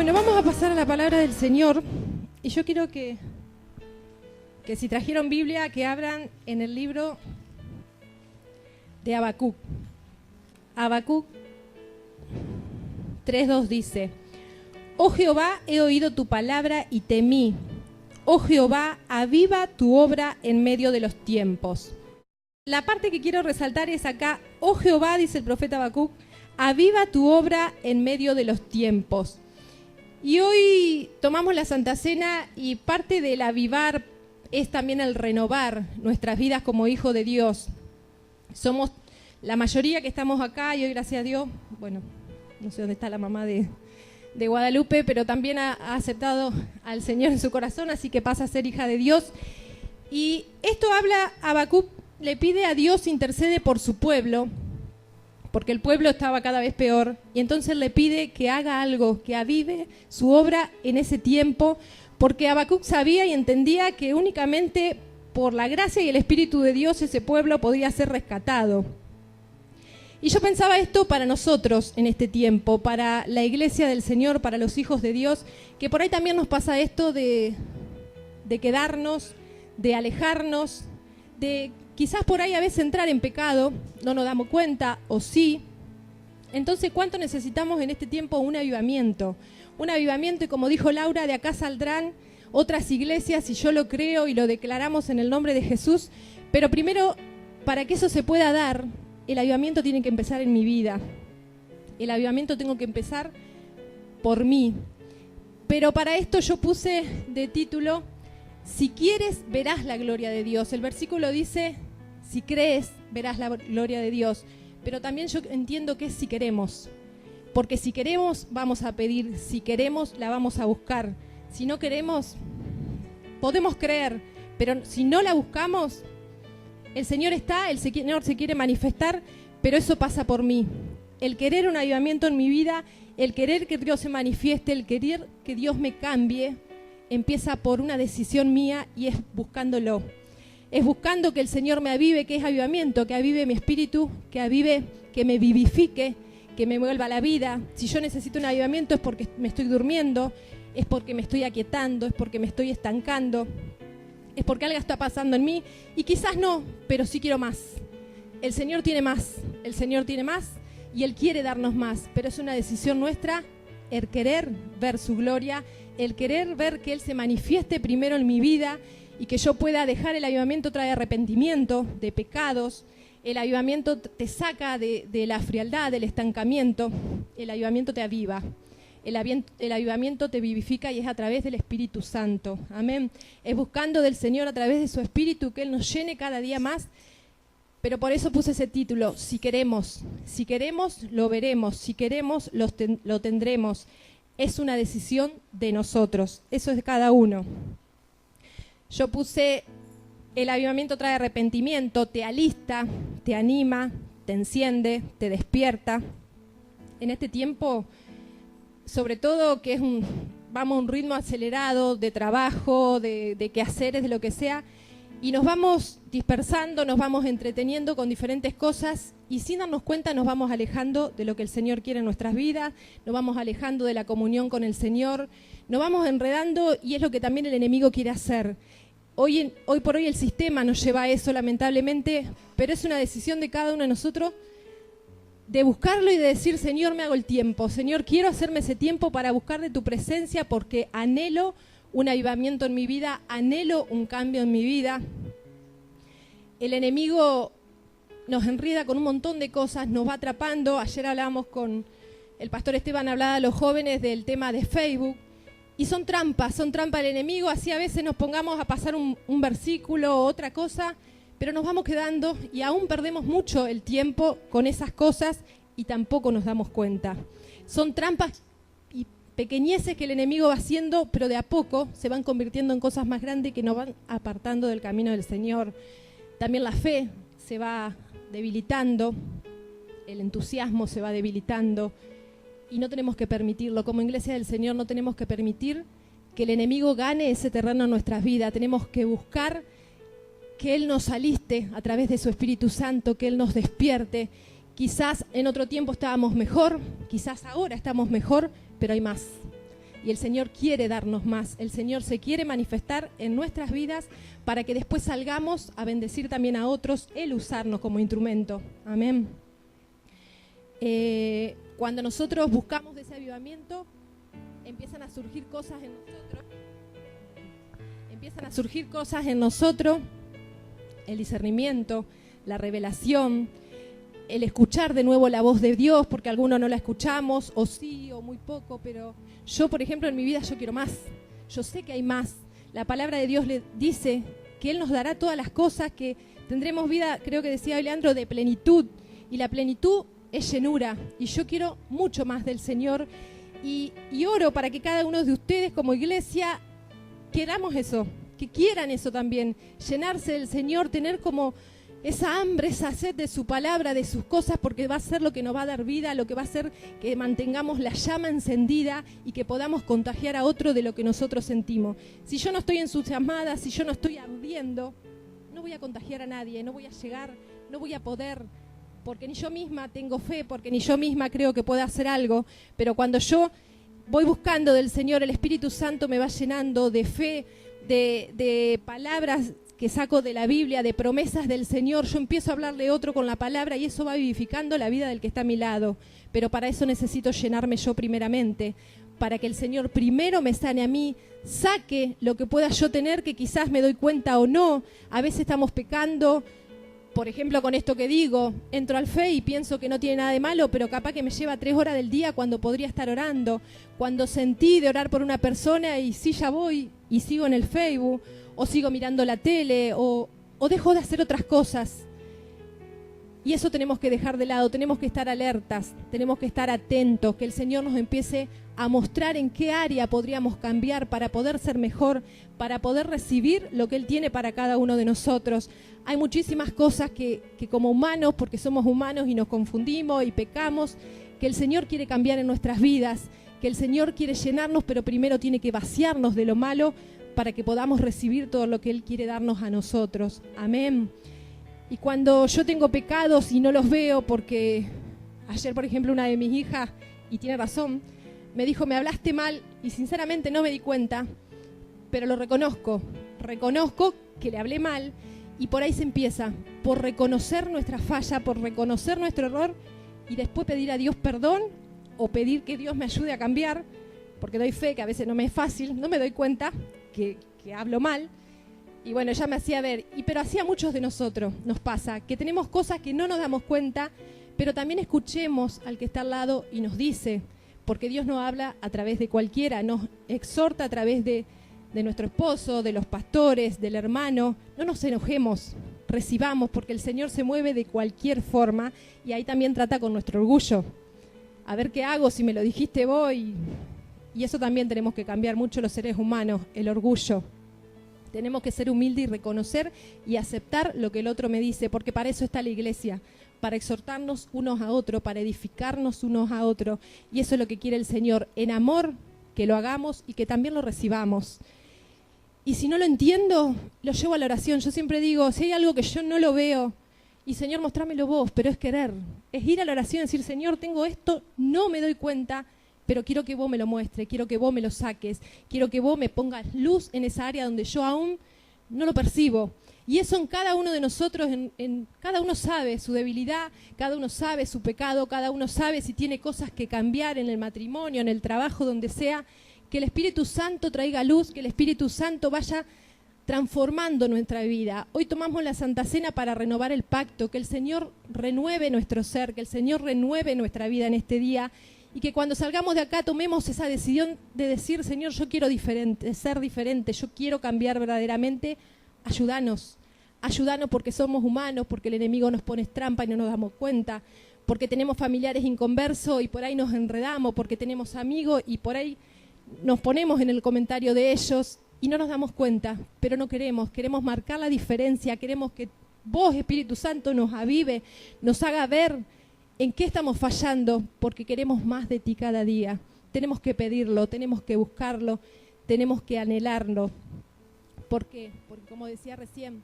Bueno, vamos a pasar a la palabra del Señor y yo quiero que si trajeron Biblia, que abran en el libro de Habacuc. Habacuc 3:2 dice: Oh Jehová, he oído tu palabra y temí. Oh Jehová, aviva tu obra en medio de los tiempos. La parte que quiero resaltar es acá: oh Jehová, dice el profeta Habacuc, aviva tu obra en medio de los tiempos. Y hoy tomamos la Santa Cena y parte del avivar es también el renovar nuestras vidas como hijos de Dios. Somos la mayoría que estamos acá y hoy, gracias a Dios, bueno, no sé dónde está la mamá de Guadalupe, pero también ha aceptado al Señor en su corazón, así que pasa a ser hija de Dios. Y esto habla, Habacuc le pide a Dios, intercede por su pueblo, porque el pueblo estaba cada vez peor, y entonces le pide que haga algo, que avive su obra en ese tiempo, porque Habacuc sabía y entendía que únicamente por la gracia y el Espíritu de Dios ese pueblo podía ser rescatado. Y yo pensaba esto para nosotros en este tiempo, para la iglesia del Señor, para los hijos de Dios, que por ahí también nos pasa esto de quedarnos, de alejarnos, de quizás por ahí a veces entrar en pecado, no nos damos cuenta, o sí. Entonces, ¿cuánto necesitamos en este tiempo un avivamiento? Un avivamiento, y como dijo Laura, de acá saldrán otras iglesias, y yo lo creo y lo declaramos en el nombre de Jesús. Pero primero, para que eso se pueda dar, el avivamiento tiene que empezar en mi vida. El avivamiento tengo que empezar por mí. Pero para esto yo puse de título: si quieres, verás la gloria de Dios. El versículo dice: si crees, verás la gloria de Dios. Pero también yo entiendo que es si queremos. Porque si queremos, vamos a pedir. Si queremos, la vamos a buscar. Si no queremos, podemos creer. Pero si no la buscamos, el Señor está, el Señor se quiere manifestar, pero eso pasa por mí. El querer un avivamiento en mi vida, el querer que Dios se manifieste, el querer que Dios me cambie, empieza por una decisión mía y es buscándolo. Es buscando que el Señor me avive, que es avivamiento, que avive mi espíritu, que avive, que me vivifique, que me vuelva a la vida. Si yo necesito un avivamiento es porque me estoy durmiendo, es porque me estoy aquietando, es porque me estoy estancando, es porque algo está pasando en mí y quizás no, pero sí quiero más. El Señor tiene más, el Señor tiene más y Él quiere darnos más, pero es una decisión nuestra el querer ver su gloria, el querer ver que Él se manifieste primero en mi vida y que yo pueda dejar. El avivamiento trae arrepentimiento de pecados, el avivamiento te saca de la frialdad, del estancamiento, el avivamiento te aviva. El avivamiento te vivifica y es a través del Espíritu Santo. Amén. Es buscando del Señor a través de su Espíritu que Él nos llene cada día más. Pero por eso puse ese título: si queremos, lo veremos, si queremos, lo tendremos. Es una decisión de nosotros, eso es de cada uno. Yo puse: el avivamiento trae arrepentimiento, te alista, te anima, te enciende, te despierta. En este tiempo, sobre todo que vamos a un ritmo acelerado de trabajo, de quehaceres, de lo que sea, y nos vamos dispersando, nos vamos entreteniendo con diferentes cosas y sin darnos cuenta nos vamos alejando de lo que el Señor quiere en nuestras vidas, nos vamos alejando de la comunión con el Señor, nos vamos enredando y es lo que también el enemigo quiere hacer. Hoy por hoy el sistema nos lleva a eso, lamentablemente, pero es una decisión de cada uno de nosotros de buscarlo y de decir: Señor, me hago el tiempo, Señor, quiero hacerme ese tiempo para buscar de tu presencia porque anhelo un avivamiento en mi vida, anhelo un cambio en mi vida. El enemigo nos enreda con un montón de cosas, nos va atrapando. Ayer hablábamos con el pastor Esteban, hablaba a los jóvenes del tema de Facebook, y son trampas del enemigo. Así a veces nos pongamos a pasar un versículo o otra cosa, pero nos vamos quedando y aún perdemos mucho el tiempo con esas cosas y tampoco nos damos cuenta. Son trampas y pequeñeces que el enemigo va haciendo, pero de a poco se van convirtiendo en cosas más grandes que nos van apartando del camino del Señor. También la fe se va debilitando, el entusiasmo se va debilitando y no tenemos que permitirlo. Como iglesia del Señor no tenemos que permitir que el enemigo gane ese terreno en nuestras vidas. Tenemos que buscar que Él nos aliste a través de su Espíritu Santo, que Él nos despierte. Quizás en otro tiempo estábamos mejor, quizás ahora estamos mejor, pero hay más. y el Señor quiere darnos más. El Señor se quiere manifestar en nuestras vidas para que después salgamos a bendecir también a otros, Él usarnos como instrumento. Amén. Cuando nosotros buscamos de ese avivamiento, empiezan a surgir cosas en nosotros. El discernimiento, la revelación, el escuchar de nuevo la voz de Dios, porque algunos no la escuchamos, o sí, o muy poco, pero yo, por ejemplo, en mi vida yo quiero más. Yo sé que hay más. La palabra de Dios le dice que Él nos dará todas las cosas, que tendremos vida, creo que decía Leandro, de plenitud. Y la plenitud es llenura. Y yo quiero mucho más del Señor. Y oro para que cada uno de ustedes como iglesia queramos eso, que quieran eso también, llenarse del Señor, tener como esa hambre, esa sed de su palabra, de sus cosas, porque va a ser lo que nos va a dar vida, lo que va a hacer que mantengamos la llama encendida y que podamos contagiar a otro de lo que nosotros sentimos. Si yo no estoy entusiasmada, si yo no estoy ardiendo, no voy a contagiar a nadie, no voy a llegar, no voy a poder, porque ni yo misma tengo fe, porque ni yo misma creo que pueda hacer algo, pero cuando yo voy buscando del Señor, el Espíritu Santo me va llenando de fe, de palabras que saco de la Biblia, de promesas del Señor. Yo empiezo a hablarle otro con la palabra y eso va vivificando la vida del que está a mi lado. Pero para eso necesito llenarme yo primeramente, para que el Señor primero me sane a mí, saque lo que pueda yo tener, que quizás me doy cuenta o no. A veces estamos pecando, por ejemplo, con esto que digo, entro al Fe y pienso que no tiene nada de malo, pero capaz que me lleva 3 horas del día cuando podría estar orando. Cuando sentí de orar por una persona y sí, ya voy y sigo en el Facebook, o sigo mirando la tele, o dejo de hacer otras cosas. Y eso tenemos que dejar de lado, tenemos que estar alertas, tenemos que estar atentos, que el Señor nos empiece a mostrar en qué área podríamos cambiar para poder ser mejor, para poder recibir lo que Él tiene para cada uno de nosotros. Hay muchísimas cosas que como humanos, porque somos humanos y nos confundimos y pecamos, que el Señor quiere cambiar en nuestras vidas, que el Señor quiere llenarnos, pero primero tiene que vaciarnos de lo malo para que podamos recibir todo lo que Él quiere darnos a nosotros. Amén. Y cuando yo tengo pecados y no los veo, porque ayer, por ejemplo, una de mis hijas, y tiene razón, me dijo, me hablaste mal, y sinceramente no me di cuenta, pero lo reconozco que le hablé mal, y por ahí se empieza, por reconocer nuestra falla, por reconocer nuestro error, y después pedir a Dios perdón, o pedir que Dios me ayude a cambiar, porque doy fe, que a veces no me es fácil, no me doy cuenta que hablo mal. Y bueno, ella me hacía ver, pero así a muchos de nosotros nos pasa, que tenemos cosas que no nos damos cuenta, pero también escuchemos al que está al lado y nos dice, porque Dios no habla a través de cualquiera, nos exhorta a través de nuestro esposo, de los pastores, del hermano. No nos enojemos, recibamos, porque el Señor se mueve de cualquier forma y ahí también trata con nuestro orgullo. A ver qué hago si me lo dijiste vos. Y eso también tenemos que cambiar mucho los seres humanos, el orgullo. Tenemos que ser humildes y reconocer y aceptar lo que el otro me dice, porque para eso está la iglesia, para exhortarnos unos a otros, para edificarnos unos a otros. Y eso es lo que quiere el Señor, en amor, que lo hagamos y que también lo recibamos. Y si no lo entiendo, lo llevo a la oración. Yo siempre digo, si hay algo que yo no lo veo, y Señor, mostrámelo vos, pero es querer. Es ir a la oración y decir, Señor, tengo esto, no me doy cuenta, pero quiero que vos me lo muestres, quiero que vos me lo saques, quiero que vos me pongas luz en esa área donde yo aún no lo percibo. Y eso en cada uno de nosotros, cada uno sabe su debilidad, cada uno sabe su pecado, cada uno sabe si tiene cosas que cambiar en el matrimonio, en el trabajo, donde sea. Que el Espíritu Santo traiga luz, que el Espíritu Santo vaya transformando nuestra vida. Hoy tomamos la Santa Cena para renovar el pacto, que el Señor renueve nuestro ser, que el Señor renueve nuestra vida en este día. Y que cuando salgamos de acá tomemos esa decisión de decir, Señor, yo quiero ser diferente, yo quiero cambiar verdaderamente. Ayúdanos porque somos humanos, porque el enemigo nos pone trampa y no nos damos cuenta, porque tenemos familiares inconversos y por ahí nos enredamos, porque tenemos amigos y por ahí nos ponemos en el comentario de ellos y no nos damos cuenta, pero no queremos marcar la diferencia, queremos que vos, Espíritu Santo, nos avive, nos haga ver en qué estamos fallando, porque queremos más de ti cada día. Tenemos que pedirlo, tenemos que buscarlo, tenemos que anhelarlo. ¿Por qué? Porque como decía recién,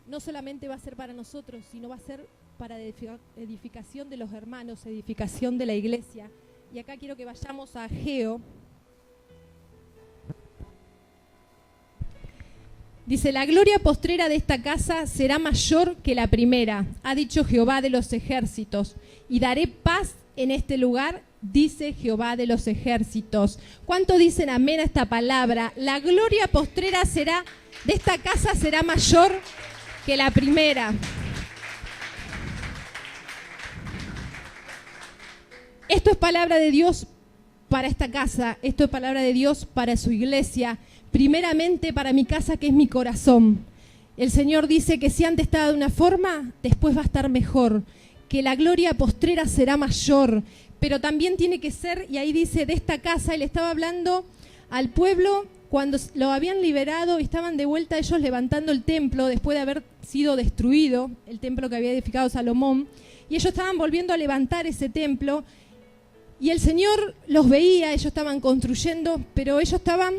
no solamente va a ser para nosotros, sino va a ser para edificación de los hermanos, edificación de la iglesia. Y acá quiero que vayamos a Ageo, Dice, la gloria postrera de esta casa será mayor que la primera, ha dicho Jehová de los ejércitos, y daré paz en este lugar, dice Jehová de los ejércitos. ¿Cuánto dicen amén a esta palabra? La gloria postrera de esta casa será mayor que la primera. Esto es palabra de Dios para esta casa, esto es palabra de Dios para su iglesia, primeramente para mi casa que es mi corazón. El Señor dice que si antes estaba de una forma, después va a estar mejor, que la gloria postrera será mayor, pero también tiene que ser, y ahí dice, de esta casa, él estaba hablando al pueblo cuando lo habían liberado y estaban de vuelta ellos levantando el templo después de haber sido destruido, el templo que había edificado Salomón, y ellos estaban volviendo a levantar ese templo, y el Señor los veía, ellos estaban construyendo, pero ellos estaban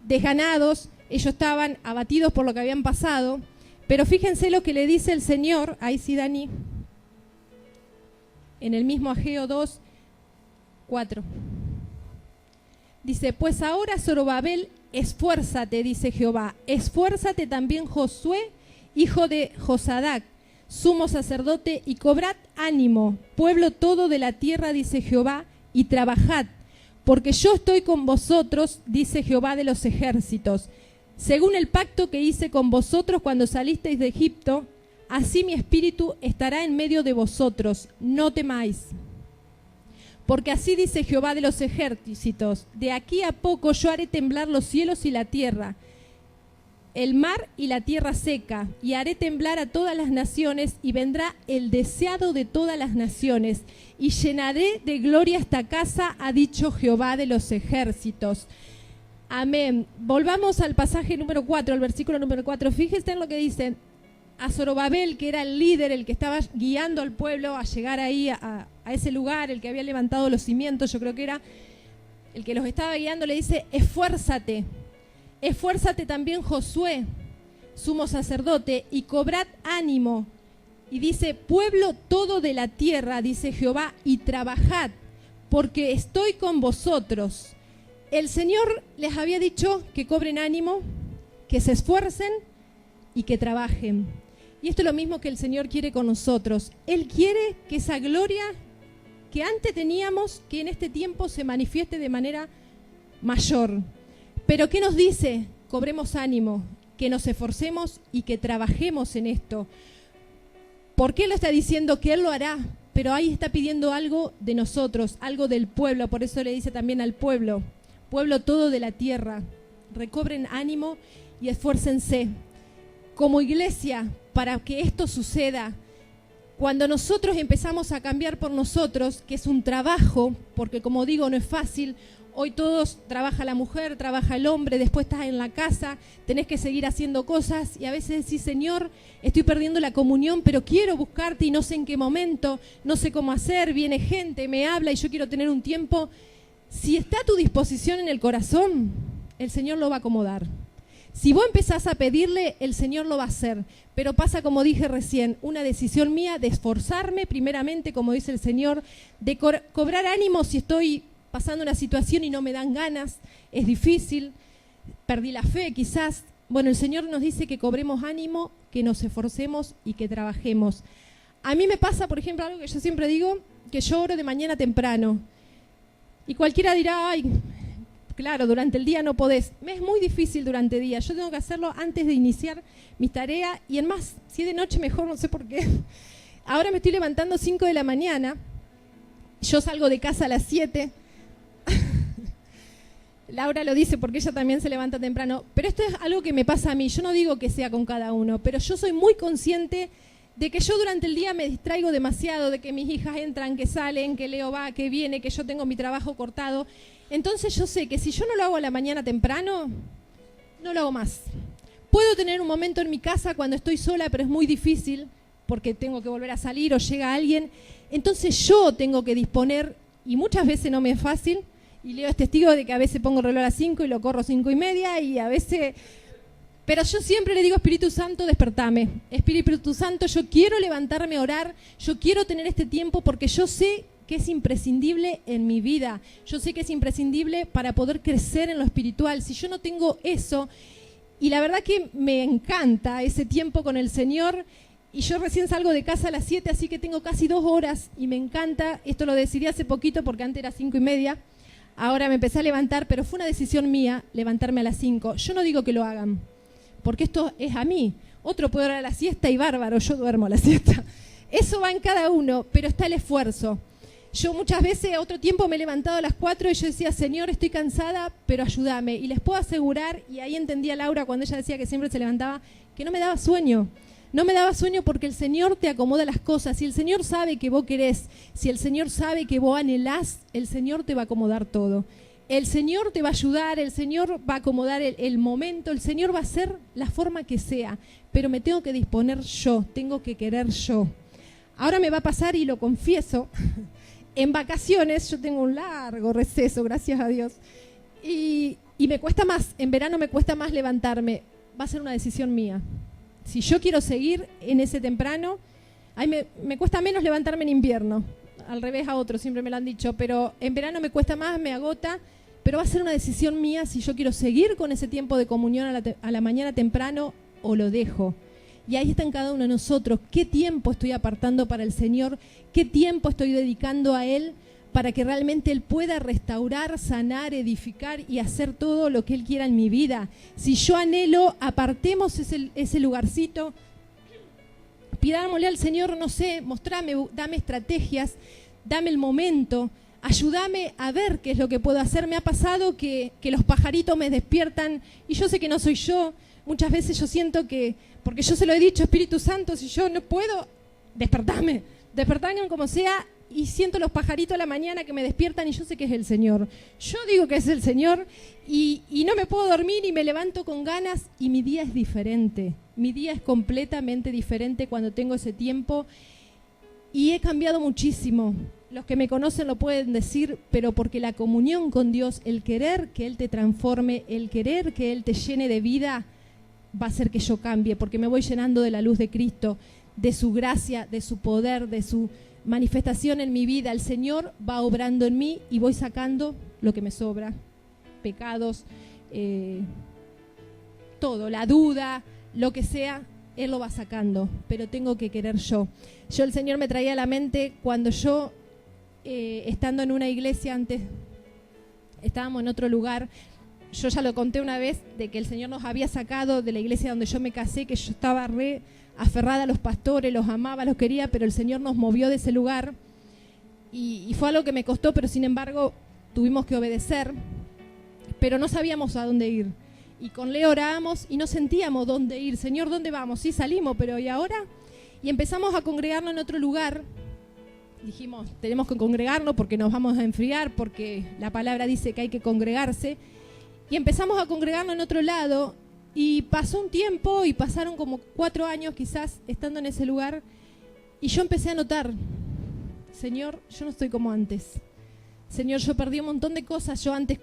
desganados, ellos estaban abatidos por lo que habían pasado, pero fíjense lo que le dice el Señor, ahí sí Dani, en el mismo Ageo 2, 4. Dice, pues ahora Zorobabel, esfuérzate, dice Jehová, esfuérzate también Josué, hijo de Josadac, sumo sacerdote, y cobrad ánimo, pueblo todo de la tierra, dice Jehová, y trabajad, porque yo estoy con vosotros, dice Jehová de los ejércitos. Según el pacto que hice con vosotros cuando salisteis de Egipto, así mi espíritu estará en medio de vosotros, no temáis. Porque así dice Jehová de los ejércitos, de aquí a poco yo haré temblar los cielos y la tierra, el mar y la tierra seca, y haré temblar a todas las naciones, y vendrá el deseado de todas las naciones, y llenaré de gloria esta casa, ha dicho Jehová de los ejércitos. Amén. Volvamos al pasaje número 4, al versículo número 4. Fíjense en lo que dice. A Zorobabel, que era el líder, el que estaba guiando al pueblo a llegar ahí a ese lugar, el que había levantado los cimientos, yo creo que era el que los estaba guiando, le dice, esfuérzate. Esfuérzate también Josué, sumo sacerdote, y cobrad ánimo. Y dice, pueblo todo de la tierra, dice Jehová, y trabajad, porque estoy con vosotros. El Señor les había dicho que cobren ánimo, que se esfuercen y que trabajen. Y esto es lo mismo que el Señor quiere con nosotros. Él quiere que esa gloria que antes teníamos, que en este tiempo se manifieste de manera mayor. Pero ¿qué nos dice? Cobremos ánimo, que nos esforcemos y que trabajemos en esto. ¿Por qué lo está diciendo? Que Él lo hará, pero ahí está pidiendo algo de nosotros, algo del pueblo. Por eso le dice también al pueblo, pueblo todo de la tierra, recobren ánimo y esfuércense. Como iglesia, para que esto suceda, cuando nosotros empezamos a cambiar por nosotros, que es un trabajo, porque como digo, no es fácil. Hoy todos, trabaja la mujer, trabaja el hombre, después estás en la casa, tenés que seguir haciendo cosas y a veces decís, Señor, estoy perdiendo la comunión, pero quiero buscarte y no sé en qué momento, no sé cómo hacer, viene gente, me habla y yo quiero tener un tiempo. Si está a tu disposición en el corazón, el Señor lo va a acomodar. Si vos empezás a pedirle, el Señor lo va a hacer. Pero pasa, como dije recién, una decisión mía de esforzarme primeramente, como dice el Señor, de cobrar ánimo si estoy pasando una situación y no me dan ganas, es difícil, perdí la fe quizás. Bueno, el Señor nos dice que cobremos ánimo, que nos esforcemos y que trabajemos. A mí me pasa, por ejemplo, algo que yo siempre digo, que yo oro de mañana temprano. Y cualquiera dirá, ay, claro, durante el día no podés. Me es muy difícil durante el día. Yo tengo que hacerlo antes de iniciar mis tareas. Y en más, si es de noche mejor, no sé por qué. Ahora me estoy levantando 5 de la mañana. Yo salgo de casa a las 7. Laura lo dice porque ella también se levanta temprano. Pero esto es algo que me pasa a mí. Yo no digo que sea con cada uno, pero yo soy muy consciente de que yo durante el día me distraigo demasiado, de que mis hijas entran, que salen, que Leo va, que viene, que yo tengo mi trabajo cortado. Entonces yo sé que si yo no lo hago a la mañana temprano, no lo hago más. Puedo tener un momento en mi casa cuando estoy sola, pero es muy difícil porque tengo que volver a salir o llega alguien. Entonces yo tengo que disponer, y muchas veces no me es fácil, y Leo es testigo de que a veces pongo el reloj a las 5 y lo corro 5:30, y a veces... Pero yo siempre le digo, Espíritu Santo, despertame. Espíritu Santo, yo quiero levantarme a orar, yo quiero tener este tiempo porque yo sé que es imprescindible en mi vida. Yo sé que es imprescindible para poder crecer en lo espiritual. Si yo no tengo eso, Y la verdad que me encanta ese tiempo con el Señor. Y yo recién salgo de casa a las 7, así que tengo casi 2 horas y me encanta. Esto lo decidí hace poquito porque antes era 5:30. Ahora me empecé a levantar, pero fue una decisión mía levantarme a las 5. Yo no digo que lo hagan, porque esto es a mí. Otro puede orar a la siesta y bárbaro, yo duermo a la siesta. Eso va en cada uno, pero está el esfuerzo. Yo muchas veces, otro tiempo me he levantado a las 4 y yo decía, Señor, estoy cansada, pero ayúdame. Y les puedo asegurar, y ahí entendía Laura cuando ella decía que siempre se levantaba, que no me daba sueño. No me daba sueño porque el Señor te acomoda las cosas. Si el Señor sabe que vos querés, si el Señor sabe que vos anhelás, el Señor te va a acomodar todo. El Señor te va a ayudar, el Señor va a acomodar el momento, el Señor va a hacer la forma que sea, pero me tengo que disponer yo, tengo que querer yo. Ahora me va a pasar, y lo confieso, en vacaciones yo tengo un largo receso, gracias a Dios, y me cuesta más, en verano me cuesta más levantarme, va a ser una decisión mía. Si yo quiero seguir en ese temprano, me cuesta menos levantarme en invierno, al revés a otros, siempre me lo han dicho, pero en verano me cuesta más, me agota, pero va a ser una decisión mía si yo quiero seguir con ese tiempo de comunión a la mañana temprano o lo dejo. Y ahí está en cada uno de nosotros, qué tiempo estoy apartando para el Señor, qué tiempo estoy dedicando a Él para que realmente Él pueda restaurar, sanar, edificar y hacer todo lo que Él quiera en mi vida. Si yo anhelo, apartemos ese lugarcito, pidámosle al Señor, no sé, mostrame, dame estrategias, dame el momento, ayúdame a ver qué es lo que puedo hacer. Me ha pasado que los pajaritos me despiertan y yo sé que no soy yo. Muchas veces yo siento que, porque yo se lo he dicho, Espíritu Santo, si yo no puedo, despertame como sea, y siento los pajaritos a la mañana que me despiertan y yo sé que es el Señor. Yo digo que es el Señor y no me puedo dormir y me levanto con ganas y mi día es diferente. Mi día es completamente diferente cuando tengo ese tiempo y he cambiado muchísimo. Los que me conocen lo pueden decir, pero porque la comunión con Dios, el querer que Él te transforme, el querer que Él te llene de vida, va a hacer que yo cambie, porque me voy llenando de la luz de Cristo, de su gracia, de su poder, de su manifestación en mi vida. El Señor va obrando en mí y voy sacando lo que me sobra, pecados, todo, la duda, lo que sea, Él lo va sacando, pero tengo que querer yo. El Señor me traía a la mente cuando yo, estando en una iglesia antes, estábamos en otro lugar. Yo ya lo conté una vez, de que el Señor nos había sacado de la iglesia donde yo me casé, que yo estaba re aferrada a los pastores, los amaba, los quería, pero el Señor nos movió de ese lugar y fue algo que me costó, pero sin embargo tuvimos que obedecer, pero no sabíamos a dónde ir. Y con Leo orábamos y no sentíamos dónde ir. Señor, ¿dónde vamos? Sí, salimos, pero ¿y ahora? Y empezamos a congregarnos en otro lugar. Dijimos, tenemos que congregarnos porque nos vamos a enfriar, porque la palabra dice que hay que congregarse. Y empezamos a congregarnos en otro lado y pasó un tiempo y pasaron como 4 años quizás estando en ese lugar y yo empecé a notar, Señor, yo no estoy como antes. Señor, yo perdí un montón de cosas. Yo antes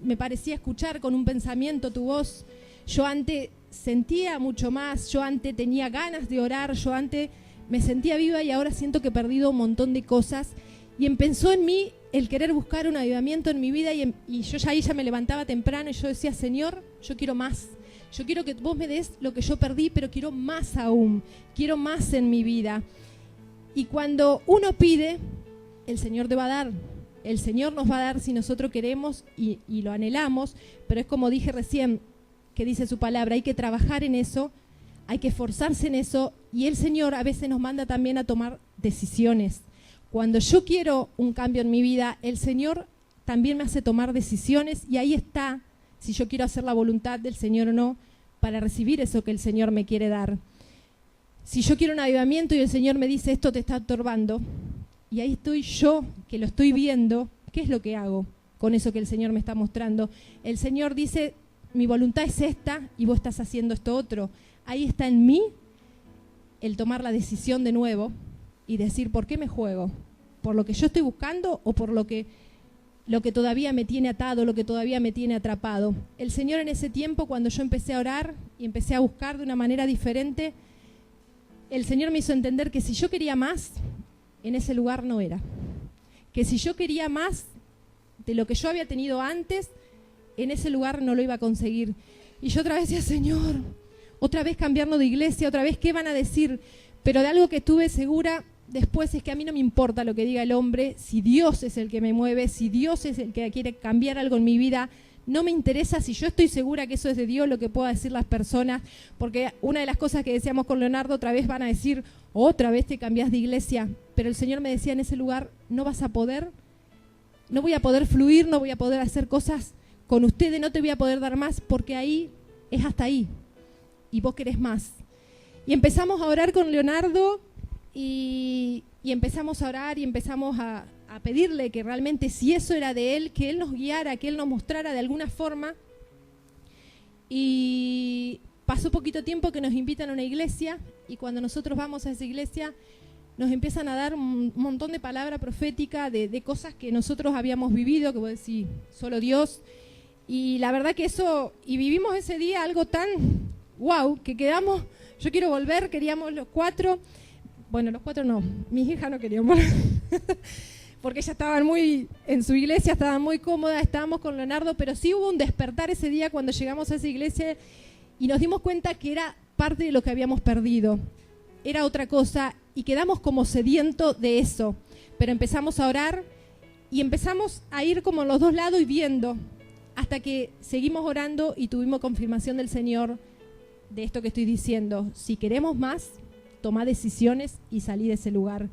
me parecía escuchar con un pensamiento tu voz. Yo antes sentía mucho más. Yo antes tenía ganas de orar. Yo antes me sentía viva y ahora siento que he perdido un montón de cosas. Y empezó en mí el querer buscar un avivamiento en mi vida y yo ya ahí me levantaba temprano y yo decía, Señor, yo quiero más. Yo quiero que vos me des lo que yo perdí, pero quiero más aún. Quiero más en mi vida. Y cuando uno pide, el Señor te va a dar. El Señor nos va a dar si nosotros queremos y lo anhelamos, pero es como dije recién, que dice su palabra, hay que trabajar en eso, hay que esforzarse en eso, y el Señor a veces nos manda también a tomar decisiones. Cuando yo quiero un cambio en mi vida, el Señor también me hace tomar decisiones, y ahí está, si yo quiero hacer la voluntad del Señor o no, para recibir eso que el Señor me quiere dar. Si yo quiero un avivamiento y el Señor me dice, esto te está estorbando, y ahí estoy yo, que lo estoy viendo, ¿qué es lo que hago con eso que el Señor me está mostrando? El Señor dice, mi voluntad es esta y vos estás haciendo esto otro. Ahí está en mí el tomar la decisión de nuevo y decir, ¿por qué me juego? ¿Por lo que yo estoy buscando o por lo que todavía me tiene atado, lo que todavía me tiene atrapado? El Señor en ese tiempo, cuando yo empecé a orar y empecé a buscar de una manera diferente, el Señor me hizo entender que si yo quería más, en ese lugar no era. Que si yo quería más de lo que yo había tenido antes, en ese lugar no lo iba a conseguir. Y yo otra vez decía, Señor, otra vez cambiarnos de iglesia, otra vez, ¿qué van a decir? Pero de algo que estuve segura después es que a mí no me importa lo que diga el hombre, si Dios es el que me mueve, si Dios es el que quiere cambiar algo en mi vida, no me interesa si yo estoy segura que eso es de Dios, lo que puedan decir las personas, porque una de las cosas que decíamos con Leonardo, otra vez van a decir, otra vez te cambias de iglesia, pero el Señor me decía en ese lugar, no vas a poder, no voy a poder fluir, no voy a poder hacer cosas con ustedes, no te voy a poder dar más, porque ahí es hasta ahí, y vos querés más. Y empezamos a orar con Leonardo, y empezamos a orar y empezamos a pedirle que realmente si eso era de Él, que Él nos guiara, que Él nos mostrara de alguna forma. Y pasó poquito tiempo que nos invitan a una iglesia y cuando nosotros vamos a esa iglesia nos empiezan a dar un montón de palabra profética de cosas que nosotros habíamos vivido, que vos decís, solo Dios. Y la verdad que eso, y vivimos ese día algo tan wow, que quedamos, yo quiero volver, queríamos los 4. Bueno, los 4 no, mis hijas no querían volver, porque ya estaban muy en su iglesia, estaban muy cómodas, estábamos con Leonardo, pero sí hubo un despertar ese día cuando llegamos a esa iglesia y nos dimos cuenta que era parte de lo que habíamos perdido, era otra cosa y quedamos como sedientos de eso, pero empezamos a orar y empezamos a ir como en los dos lados y viendo, hasta que seguimos orando y tuvimos confirmación del Señor de esto que estoy diciendo, si queremos más, tomar decisiones y salir de ese lugar.